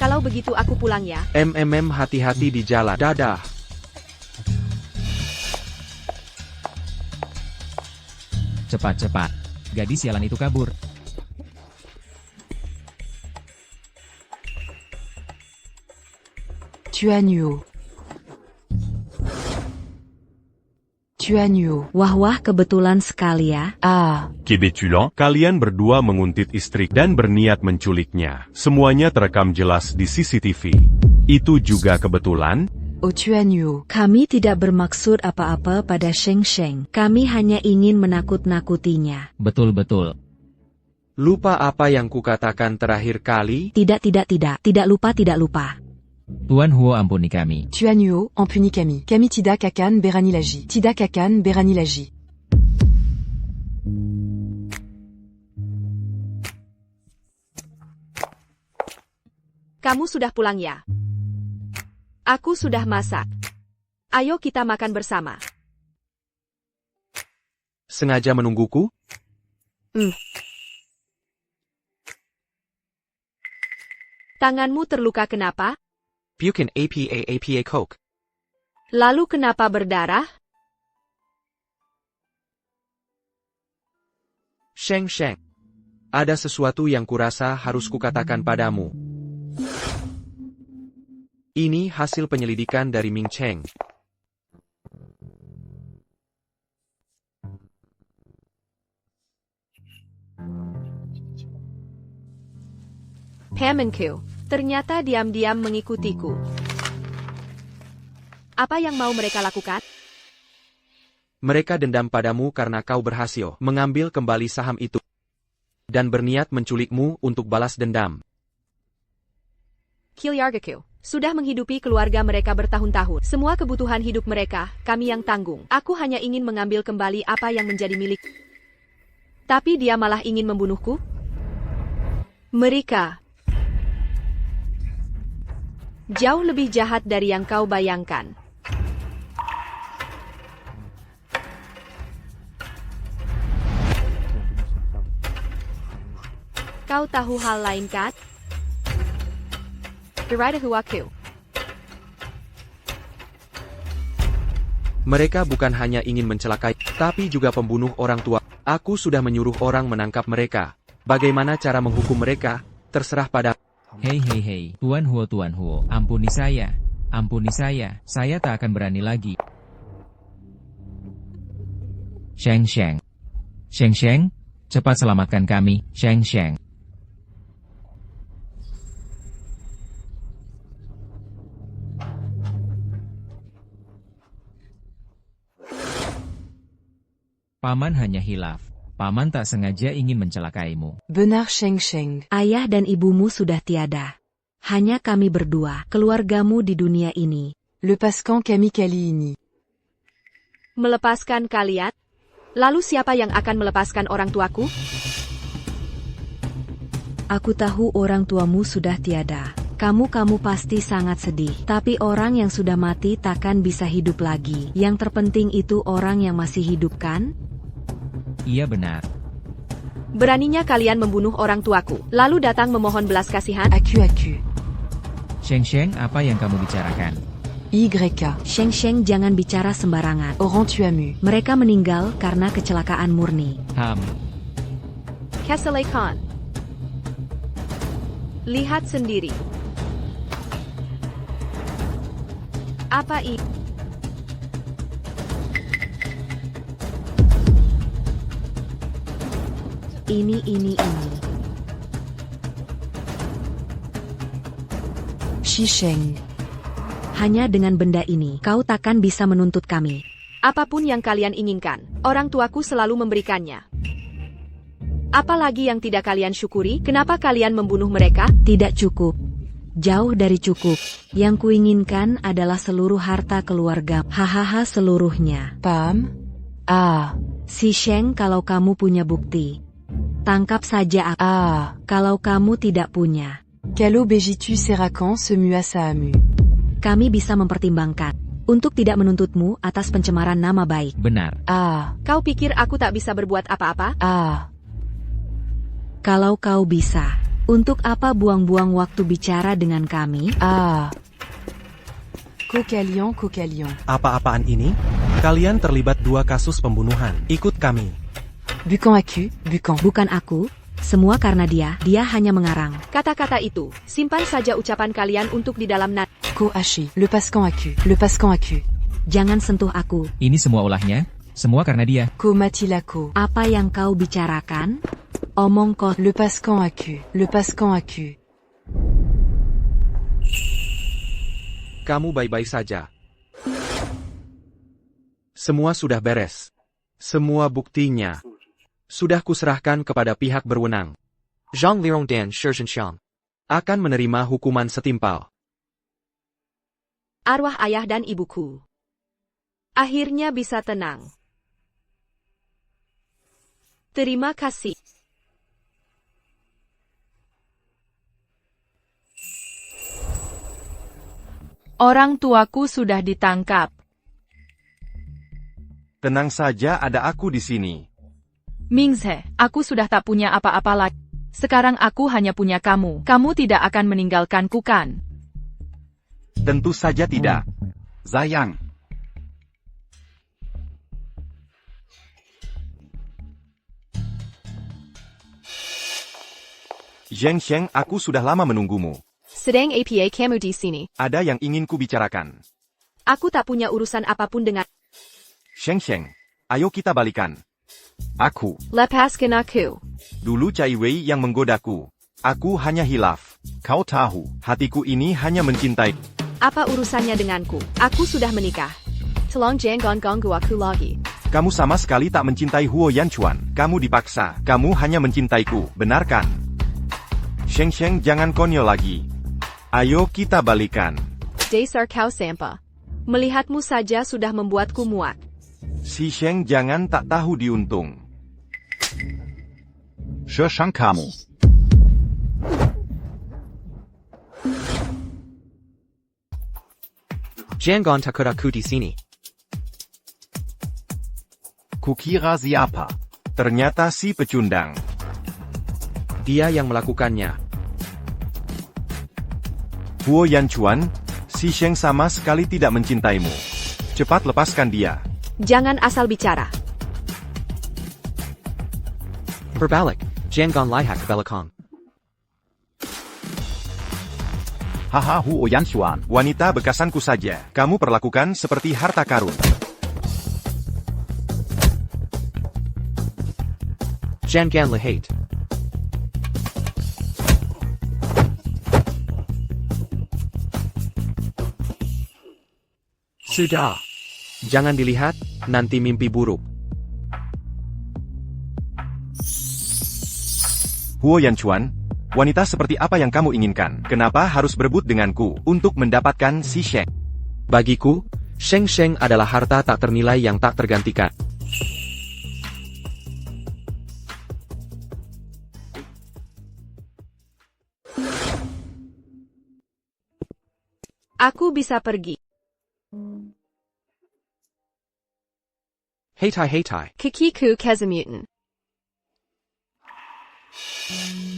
Kalau begitu aku pulang ya. Hati-hati di jalan. Dadah. Cepat-cepat. Gadis sialan itu kabur. Tuan Yuo. Tuan Yuo. Wah, kebetulan sekali ya. Kebetulan, kalian berdua menguntit istri dan berniat menculiknya. Semuanya terekam jelas di CCTV. Itu juga kebetulan? Oh Tuan Yuo. Kami tidak bermaksud apa-apa pada Sheng. Kami hanya ingin menakut-nakutinya. Betul-betul. Lupa apa yang kukatakan terakhir kali? Tidak lupa. Tuan Huo, ampuni kami. Tuan Yuo, ampuni kami. Kami tidak akan berani lagi. Tidak akan berani lagi. Kamu sudah pulang ya? Aku sudah masak. Ayo kita makan bersama. Sengaja menungguku? Tanganmu terluka kenapa? Bukan apa Coke. Lalu kenapa berdarah? Sheng. Ada sesuatu yang kurasa harus kukatakan padamu. Ini hasil penyelidikan dari Ming Cheng. Hemenku, ternyata diam-diam mengikutiku. Apa yang mau mereka lakukan? Mereka dendam padamu karena kau berhasil mengambil kembali saham itu. Dan berniat menculikmu untuk balas dendam. Kilyargaku sudah menghidupi keluarga mereka bertahun-tahun. Semua kebutuhan hidup mereka, kami yang tanggung. Aku hanya ingin mengambil kembali apa yang menjadi milik. Tapi dia malah ingin membunuhku? Mereka jauh lebih jahat dari yang kau bayangkan. Kau tahu hal lain kan? Geradahuaku. Mereka bukan hanya ingin mencelakai, tapi juga pembunuh orang tua. Aku sudah menyuruh orang menangkap mereka. Bagaimana cara menghukum mereka? Terserah pada... Hei, Tuan Huo, ampuni saya tak akan berani lagi. Sheng, cepat selamatkan kami, Sheng. Paman hanya hilaf. Paman tak sengaja ingin mencelakaimu. Benar Sheng. Ayah dan ibumu sudah tiada. Hanya kami berdua, keluargamu di dunia ini. Lepaskan kami kali ini. Melepaskan kalian? Lalu siapa yang akan melepaskan orang tuaku? Aku tahu orang tuamu sudah tiada. Kamu pasti sangat sedih. Tapi orang yang sudah mati takkan bisa hidup lagi. Yang terpenting itu orang yang masih hidup, kan? Iya benar. Beraninya kalian membunuh orang tuaku, lalu datang memohon belas kasihan? Aku. Sheng, apa yang kamu bicarakan? YK. Sheng, jangan bicara sembarangan. Orang tuamu. Mereka meninggal karena kecelakaan murni. Kesalahan. Lihat sendiri. Apa ini? Ini. Shisheng. Hanya dengan benda ini, kau takkan bisa menuntut kami. Apapun yang kalian inginkan, orang tuaku selalu memberikannya. Apalagi yang tidak kalian syukuri, kenapa kalian membunuh mereka? Tidak cukup. Jauh dari cukup. Yang kuinginkan adalah seluruh harta keluarga. Hahaha seluruhnya. Pam? Si Sheng, kalau kamu punya bukti, tangkap saja aku. Kalau kamu tidak punya. Kalau begitu serakan semua samu. Kami bisa mempertimbangkan untuk tidak menuntutmu atas pencemaran nama baik. Benar. Kau pikir aku tak bisa berbuat apa-apa? Kalau kau bisa, untuk apa buang-buang waktu bicara dengan kami? Kokalion. Apa-apaan ini? Kalian terlibat 2 kasus pembunuhan. Ikut kami. Bukan aku. Semua karena dia hanya mengarang. Kata-kata itu, simpan saja ucapan kalian untuk di dalam Ko Ashi, lepaskan aku. Jangan sentuh aku. Ini semua ulahnya, semua karena dia. Ko matilako. Apa yang kau bicarakan? Omong kau. Lepaskan aku. Kamu baik-baik saja. Semua sudah beres. Semua buktinya sudah kuserahkan kepada pihak berwenang. Zhang Liong dan Shi Zhenxiang akan menerima hukuman setimpal. Arwah ayah dan ibuku akhirnya bisa tenang. Terima kasih. Orang tuaku sudah ditangkap. Tenang saja, ada aku di sini. Mingzhe, aku sudah tak punya apa-apa lagi. Sekarang aku hanya punya kamu. Kamu tidak akan meninggalkanku, kan? Tentu saja tidak. Sayang. Sheng, aku sudah lama menunggumu. Sedang apa kamu di sini? Ada yang ingin ku bicarakan. Aku tak punya urusan apapun dengan... Sheng, ayo kita balikan. Aku. Lepaskan aku. Dulu Cai Wei yang menggodaku. Aku hanya hilaf. Kau tahu, hatiku ini hanya mencintai. Apa urusannya denganku? Aku sudah menikah. Tolong jangan ganggu aku lagi. Kamu sama sekali tak mencintai Huo Yanchuan. Kamu dipaksa. Kamu hanya mencintaiku, benar kan? Sheng, jangan konyol lagi. Ayo kita balikan. Dasar kau sampah. Melihatmu saja sudah membuatku muak. Si Sheng jangan tak tahu diuntung. Sheng kamu. Jangan takut aku di sini. Kukira siapa? Ternyata si pecundang. Dia yang melakukannya. Huo Yanchuan, si Sheng sama sekali tidak mencintaimu. Cepat lepaskan dia. Jangan asal bicara. Berbalik, jangan lihat ke belakang. Haha Huo Yanchuan. Wanita bekasanku saja. Kamu perlakukan seperti harta karun. Jangan lihat. Sudah. Jangan dilihat, nanti mimpi buruk. Huo Yanchuan, wanita seperti apa yang kamu inginkan? Kenapa harus berebut denganku untuk mendapatkan si Sheng? Bagiku, Sheng Sheng adalah harta tak ternilai yang tak tergantikan. Aku bisa pergi. Heitai. Kikiku Kezemutan.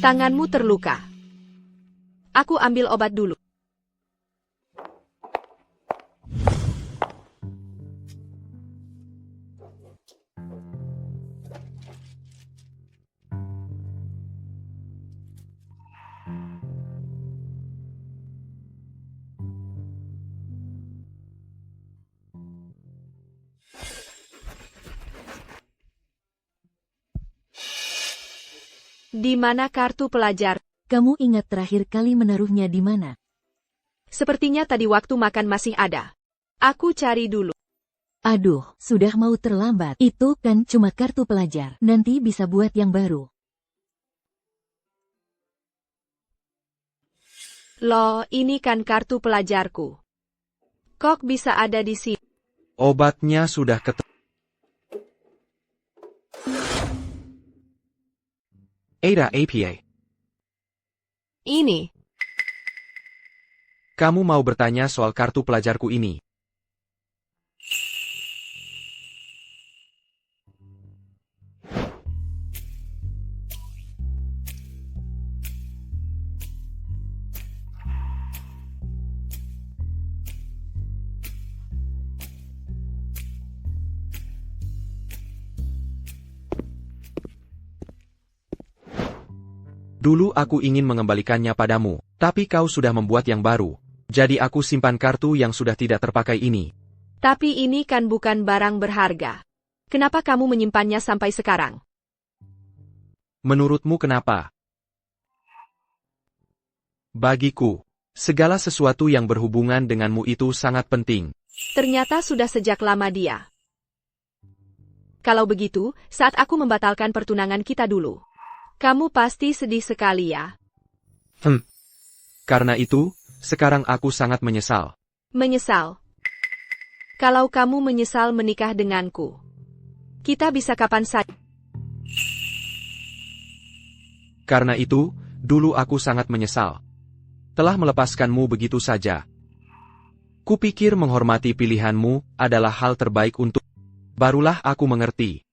Tanganmu terluka. Aku ambil obat dulu. Di mana kartu pelajar? Kamu ingat terakhir kali menaruhnya di mana? Sepertinya tadi waktu makan masih ada. Aku cari dulu. Aduh, sudah mau terlambat. Itu kan cuma kartu pelajar. Nanti bisa buat yang baru. Loh, ini kan kartu pelajarku. Kok bisa ada di sini? Obatnya sudah Ada APA. Ini. Kamu mau bertanya soal kartu pelajarku ini? Dulu aku ingin mengembalikannya padamu, tapi kau sudah membuat yang baru. Jadi aku simpan kartu yang sudah tidak terpakai ini. Tapi ini kan bukan barang berharga. Kenapa kamu menyimpannya sampai sekarang? Menurutmu kenapa? Bagiku, segala sesuatu yang berhubungan denganmu itu sangat penting. Ternyata sudah sejak lama dia. Kalau begitu, saat aku membatalkan pertunangan kita dulu. Kamu pasti sedih sekali ya. Karena itu, sekarang aku sangat menyesal. Menyesal? Kalau kamu menyesal menikah denganku, kita bisa kapan saja. Karena itu, dulu aku sangat menyesal. Telah melepaskanmu begitu saja. Kupikir menghormati pilihanmu adalah hal terbaik untuk... Barulah aku mengerti.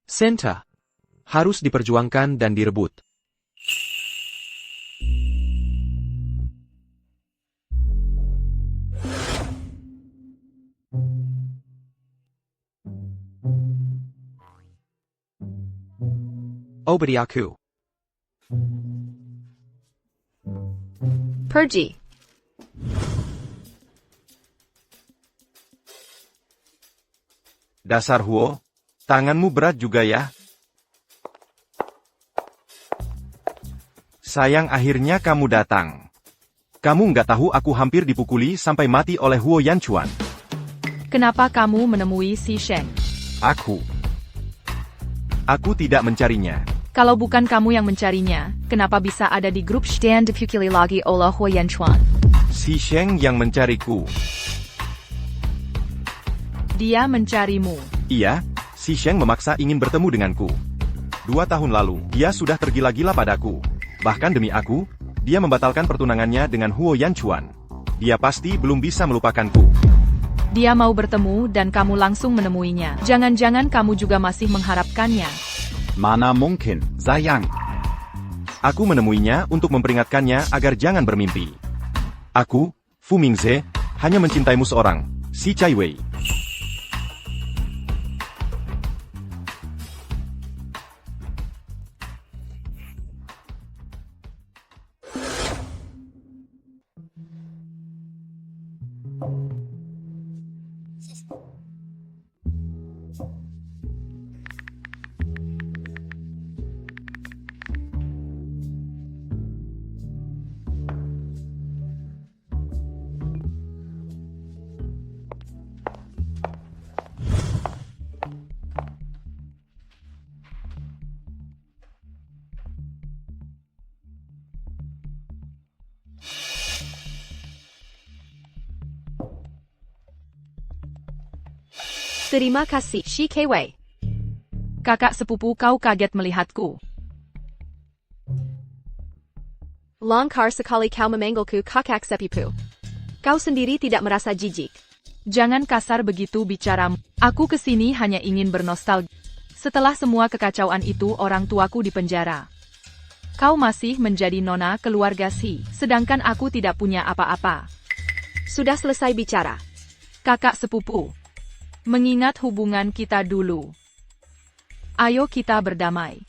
Senta harus diperjuangkan dan direbut. Obadi aku. Pergi. Dasar Huo, tanganmu berat juga ya. Sayang akhirnya kamu datang. Kamu nggak tahu aku hampir dipukuli sampai mati oleh Huo Yanchuan. Kenapa kamu menemui si Sheng? Aku tidak mencarinya. Kalau bukan kamu yang mencarinya, kenapa bisa ada di grup stand dipukuli lagi oleh Huo Yanchuan? Si Sheng yang mencariku. Dia mencarimu. Iya, si Sheng memaksa ingin bertemu denganku. 2 tahun lalu, dia sudah tergila-gila padaku. Bahkan demi aku, dia membatalkan pertunangannya dengan Huo Yanchuan. Dia pasti belum bisa melupakanku. Dia mau bertemu dan kamu langsung menemuinya. Jangan-jangan kamu juga masih mengharapkannya. Mana mungkin, sayang. Aku menemuinya untuk memperingatkannya agar jangan bermimpi. Aku, Fu Mingze, hanya mencintaimu seorang, si Cai Wei. Terima kasih, Shi Kwei. Kakak sepupu kau kaget melihatku. Longkar sekali kau memanggilku kakak sepupu. Kau sendiri tidak merasa jijik. Jangan kasar begitu bicaramu. Aku kesini hanya ingin bernostalgia. Setelah semua kekacauan itu orang tuaku dipenjara. Kau masih menjadi nona keluarga Si, sedangkan aku tidak punya apa-apa. Sudah selesai bicara. Kakak sepupu. Mengingat hubungan kita dulu. Ayo kita berdamai.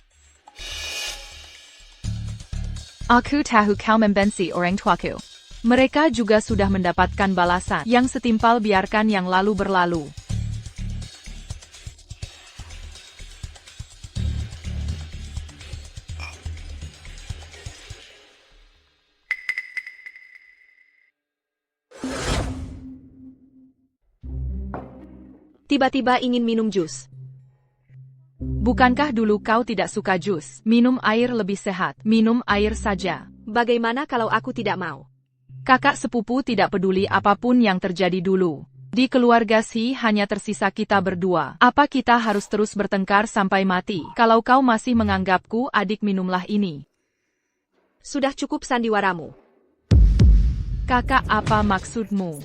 Aku tahu kau membenci orang tuaku. Mereka juga sudah mendapatkan balasan yang setimpal, biarkan yang lalu berlalu. Tiba-tiba ingin minum jus. Bukankah dulu kau tidak suka jus? Minum air lebih sehat. Minum air saja. Bagaimana kalau aku tidak mau? Kakak sepupu tidak peduli apapun yang terjadi dulu. Di keluarga Si hanya tersisa kita berdua. Apa kita harus terus bertengkar sampai mati? Kalau kau masih menganggapku adik, minumlah ini. Sudah cukup sandiwaramu. Kakak, apa maksudmu?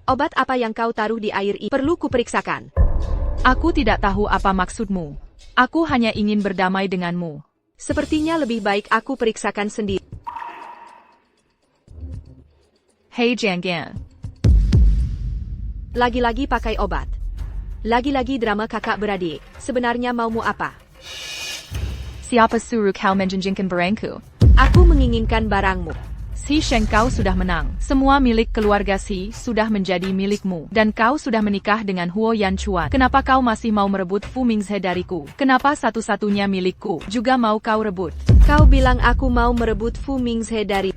Obat apa yang kau taruh di air ini? Perlu kuperiksakan. Aku tidak tahu apa maksudmu. Aku hanya ingin berdamai denganmu. Sepertinya lebih baik aku periksakan sendiri. Hei Jiangyan. Lagi-lagi pakai obat. Lagi-lagi drama kakak beradik. Sebenarnya maumu apa? Siapa suruh kau menjanjikan barangku? Aku menginginkan barangmu. Si Sheng, kau sudah menang. Semua milik keluarga Si sudah menjadi milikmu. Dan kau sudah menikah dengan Huo Yanchuan. Kenapa kau masih mau merebut Fu Mingzhe dariku? Kenapa satu-satunya milikku juga mau kau rebut? Kau bilang aku mau merebut Fu Mingzhe dari...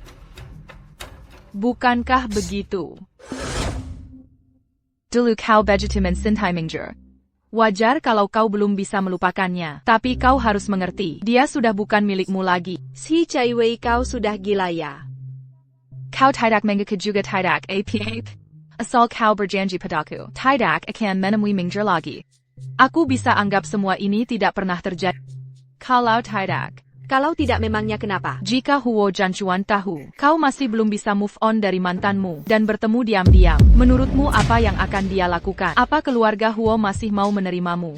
Bukankah begitu? Dulu kau begitu mencintai Mingzhe. Wajar kalau kau belum bisa melupakannya. Tapi kau harus mengerti, dia sudah bukan milikmu lagi. Si Chaiwei, kau sudah gila ya? Kau tidak mengaku juga tidak apa. Asal kau berjanji padaku, tidak akan menemui Mingzhe lagi. Aku bisa anggap semua ini tidak pernah terjadi. Kalau tidak memangnya kenapa? Jika Huo Yanchuan tahu, kau masih belum bisa move on dari mantanmu, dan bertemu diam-diam, menurutmu apa yang akan dia lakukan? Apa keluarga Huo masih mau menerimamu?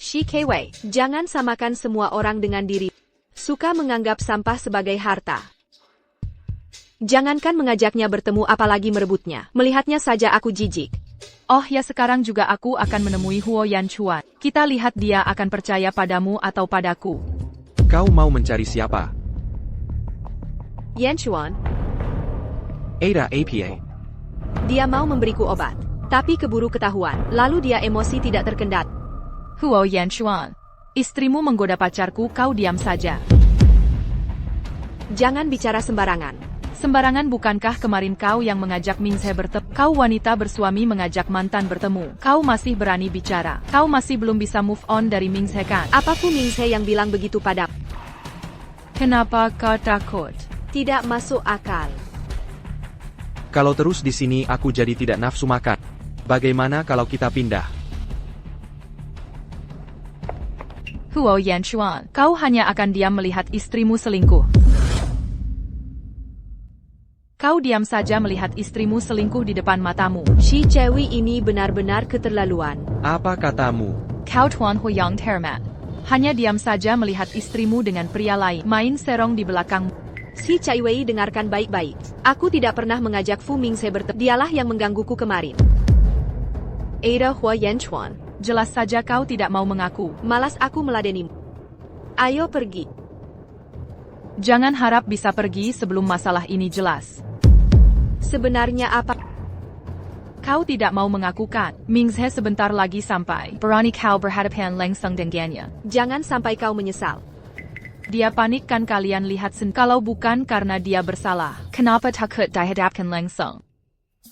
Shi Kwei, jangan samakan semua orang dengan diri. Suka menganggap sampah sebagai harta. Jangankan mengajaknya bertemu, apalagi merebutnya. Melihatnya saja aku jijik. Oh ya, sekarang juga aku akan menemui Huo Yanchuan. Kita lihat dia akan percaya padamu atau padaku. Kau mau mencari siapa? Yanchuan. Ada apa? Dia mau memberiku obat. Tapi keburu ketahuan. Lalu dia emosi tidak terkendali. Huo Yanchuan. Istrimu menggoda pacarku, kau diam saja. Jangan bicara sembarangan. Sembarangan bukankah kemarin kau yang mengajak Mingzhe bertemu? Kau wanita bersuami mengajak mantan bertemu. Kau masih berani bicara. Kau masih belum bisa move on dari Mingzhe kan? Apa Fu Mingzhe yang bilang begitu padamu? Kenapa kau takut? Tidak masuk akal. Kalau terus di sini aku jadi tidak nafsu makan. Bagaimana kalau kita pindah? Huo Yanchuan, kau hanya akan diam melihat istrimu selingkuh. Kau diam saja melihat istrimu selingkuh di depan matamu. Shi Chewi ini benar-benar keterlaluan. Apa katamu? Kau Tuan Huyang Termat. Hanya diam saja melihat istrimu dengan pria lain. Main serong di belakang. Si Chaiwei, dengarkan baik-baik. Aku tidak pernah mengajak Fu Mingzhe bertemu. Dialah yang menggangguku kemarin. Ada Huo Yanchuan. Jelas saja kau tidak mau mengaku. Malas aku meladenimu. Ayo pergi. Jangan harap bisa pergi sebelum masalah ini jelas. Sebenarnya apa? Kau tidak mau mengakukan. Mingzhe sebentar lagi sampai. Berani kau berhadapan langsung dengannya. Jangan sampai kau menyesal. Dia panik kan, kalian lihat sendiri. Kalau bukan karena dia bersalah, kenapa takut dihadapkan langsung?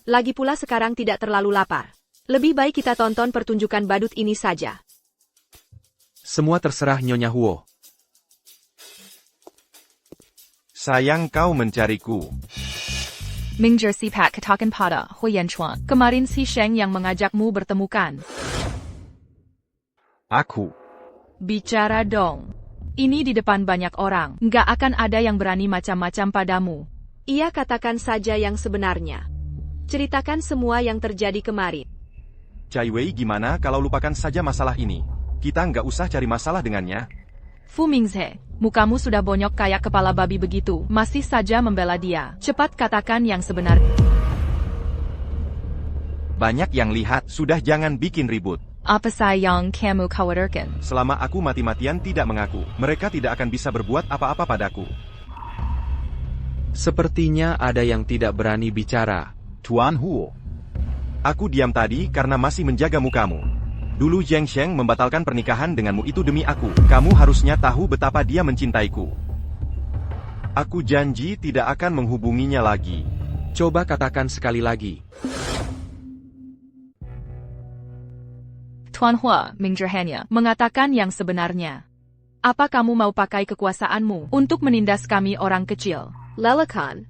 Lagi pula sekarang tidak terlalu lapar. Lebih baik kita tonton pertunjukan badut ini saja. Semua terserah Nyonya Huo. Sayang kau mencariku. Ming Jersey Pat katakan pada Hui Yanchuan. Kemarin si Sheng yang mengajakmu bertemukan. Aku. Bicara dong. Ini di depan banyak orang. Nggak akan ada yang berani macam-macam padamu. Ia katakan saja yang sebenarnya. Ceritakan semua yang terjadi kemarin. Cai Wei, gimana kalau lupakan saja masalah ini? Kita nggak usah cari masalah dengannya. Fu Mingze, mukamu sudah bonyok kayak kepala babi begitu, masih saja membela dia. Cepat katakan yang sebenarnya. Banyak yang lihat, sudah jangan bikin ribut. Apa yang kamu khawatirkan? Selama aku mati-matian tidak mengaku, mereka tidak akan bisa berbuat apa-apa padaku. Sepertinya ada yang tidak berani bicara. Tuan Huo. Aku diam tadi karena masih menjaga mukamu. Dulu Zheng Sheng membatalkan pernikahan denganmu itu demi aku. Kamu harusnya tahu betapa dia mencintaiku. Aku janji tidak akan menghubunginya lagi. Coba katakan sekali lagi. Tuan Hua, Ming Zhehanya, mengatakan yang sebenarnya. Apa kamu mau pakai kekuasaanmu untuk menindas kami orang kecil? Lelakan.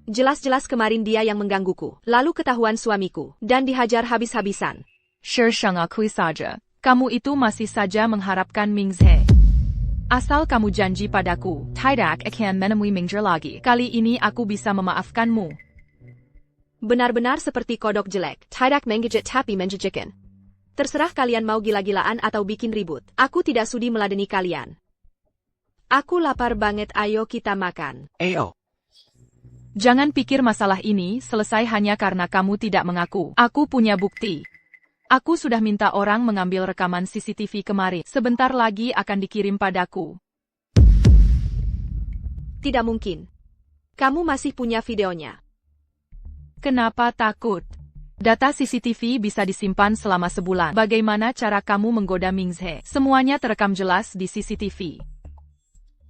Jelas-jelas kemarin dia yang menggangguku, lalu ketahuan suamiku, dan dihajar habis-habisan. Sheng akui saja, kamu itu masih saja mengharapkan Mingze. Asal kamu janji padaku, tidak akan menemui Mingze lagi. Kali ini aku bisa memaafkanmu. Benar-benar seperti kodok jelek, tidak menggigit tapi menjijikan. Terserah kalian mau gila-gilaan atau bikin ribut. Aku tidak sudi meladeni kalian. Aku lapar banget, ayo kita makan. Jangan pikir masalah ini selesai hanya karena kamu tidak mengaku. Aku punya bukti. Aku sudah minta orang mengambil rekaman CCTV kemarin. Sebentar lagi akan dikirim padaku. Tidak mungkin. Kamu masih punya videonya. Kenapa takut? Data CCTV bisa disimpan selama sebulan. Bagaimana cara kamu menggoda Mingze? Semuanya terekam jelas di CCTV.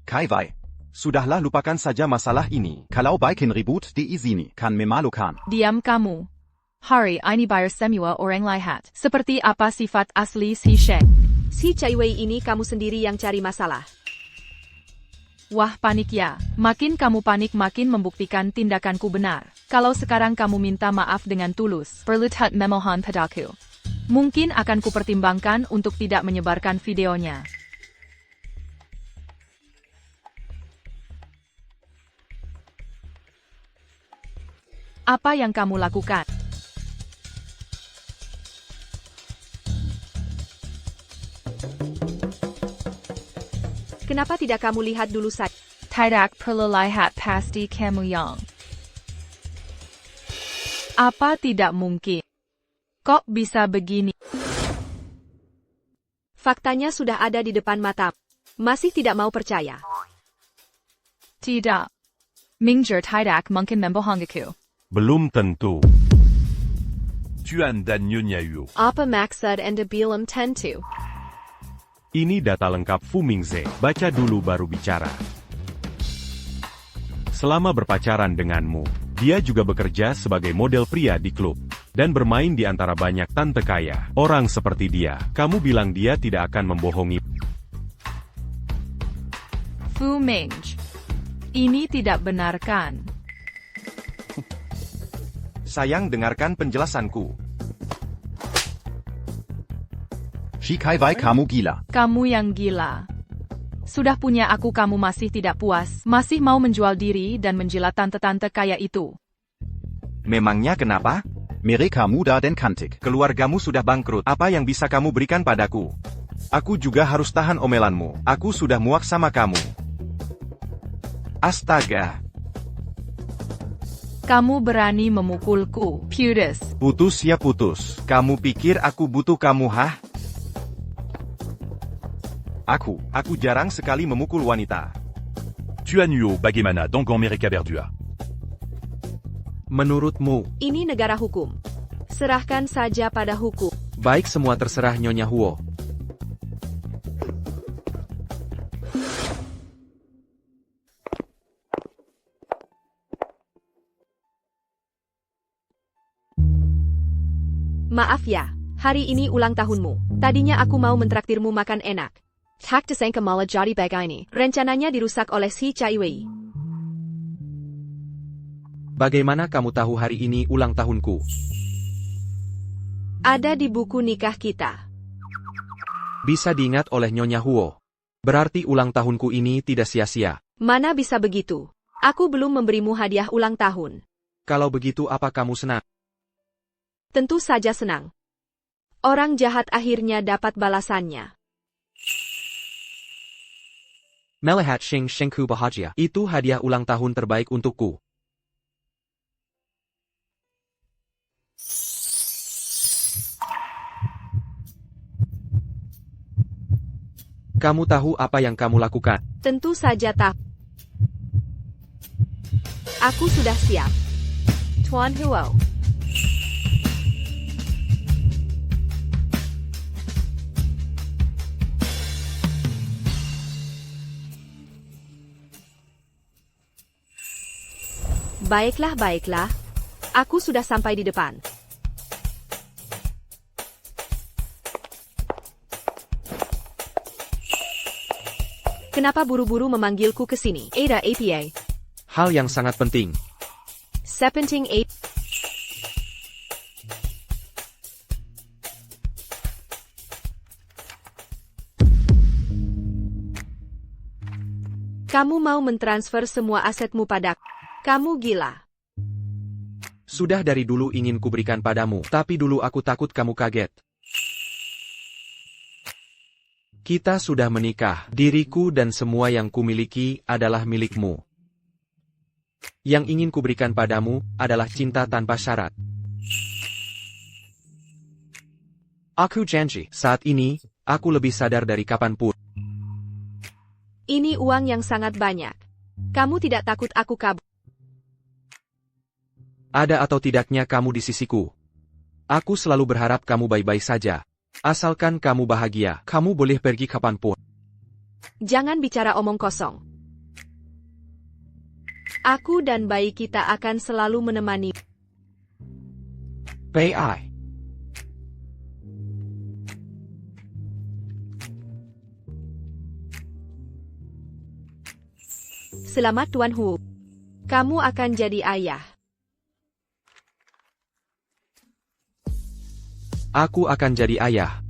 Kai Wei. Sudahlah, lupakan saja masalah ini. Kalau bikin ribut di sini, kan memalukan. Diam kamu. Hari ini bayar semua orang lihat. Seperti apa sifat asli si Sheng? Si Cai Wei ini kamu sendiri yang cari masalah. Wah, panik ya. Makin kamu panik makin membuktikan tindakanku benar. Kalau sekarang kamu minta maaf dengan tulus, berlutut memohon padaku. Mungkin akan kupertimbangkan untuk tidak menyebarkan videonya. Apa yang kamu lakukan? Kenapa tidak kamu lihat dulu saja? Tidak perlu lihat pasti kamu yang. Apa tidak mungkin? Kok bisa begini? Faktanya sudah ada di depan mata. Masih tidak mau percaya? Tidak. Mingzhe tidak mungkin membohongiku. Belum tentu. Tuan dan Nyonya Yu. Apa maksud Anda bilang tentu? Ini data lengkap Fu Mingze. Baca dulu baru bicara. Selama berpacaran denganmu, dia juga bekerja sebagai model pria di klub. Dan bermain di antara banyak tante kaya. Orang seperti dia, kamu bilang dia tidak akan membohongi. Fu Mingzhe. Ini tidak benar kan? Sayang, dengarkan penjelasanku. Si Kai Wei, kamu gila. Kamu yang gila. Sudah punya aku kamu masih tidak puas. Masih mau menjual diri dan menjilat tante-tante kaya itu. Memangnya kenapa? Mereka muda dan cantik. Keluargamu sudah bangkrut. Apa yang bisa kamu berikan padaku? Aku juga harus tahan omelanmu. Aku sudah muak sama kamu. Astaga. Kamu berani memukulku, Putus. Putus ya putus. Kamu pikir aku butuh kamu, hah? Aku jarang sekali memukul wanita. Tuan Yu bagaimana dengan mereka berdua? Menurutmu? Ini negara hukum. Serahkan saja pada hukum. Baik, semua terserah Nyonya Huo. Maaf ya, hari ini ulang tahunmu. Tadinya aku mau mentraktirmu makan enak. Tak disangka malah jadi begini. Rencananya dirusak oleh si Cai Wei. Bagaimana kamu tahu hari ini ulang tahunku? Ada di buku nikah kita. Bisa diingat oleh Nyonya Huo. Berarti ulang tahunku ini tidak sia-sia. Mana bisa begitu? Aku belum memberimu hadiah ulang tahun. Kalau begitu apa kamu senang? Tentu saja senang. Orang jahat akhirnya dapat balasannya. Melihat Xing Shengku bahagia. Itu hadiah ulang tahun terbaik untukku. Kamu tahu apa yang kamu lakukan? Tentu saja tahu. Aku sudah siap. Tuan Huo. Baiklah, baiklah. Aku sudah sampai di depan. Kenapa buru-buru memanggilku ke sini? Ada APA. Hal yang sangat penting. Sepenting A. Kamu mau mentransfer semua asetmu padaku. Kamu gila. Sudah dari dulu ingin kuberikan padamu, tapi dulu aku takut kamu kaget. Kita sudah menikah, diriku dan semua yang kumiliki adalah milikmu. Yang ingin kuberikan padamu adalah cinta tanpa syarat. Aku janji, saat ini, aku lebih sadar dari kapanpun. Ini uang yang sangat banyak. Kamu tidak takut aku kabur? Ada atau tidaknya kamu di sisiku. Aku selalu berharap kamu baik-baik saja. Asalkan kamu bahagia, kamu boleh pergi kapanpun. Jangan bicara omong kosong. Aku dan bayi kita akan selalu menemani. Bai. Selamat Tuan Hu. Kamu akan jadi ayah. Aku akan jadi ayah.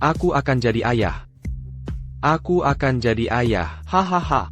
Aku akan jadi ayah. Aku akan jadi ayah. Hahaha.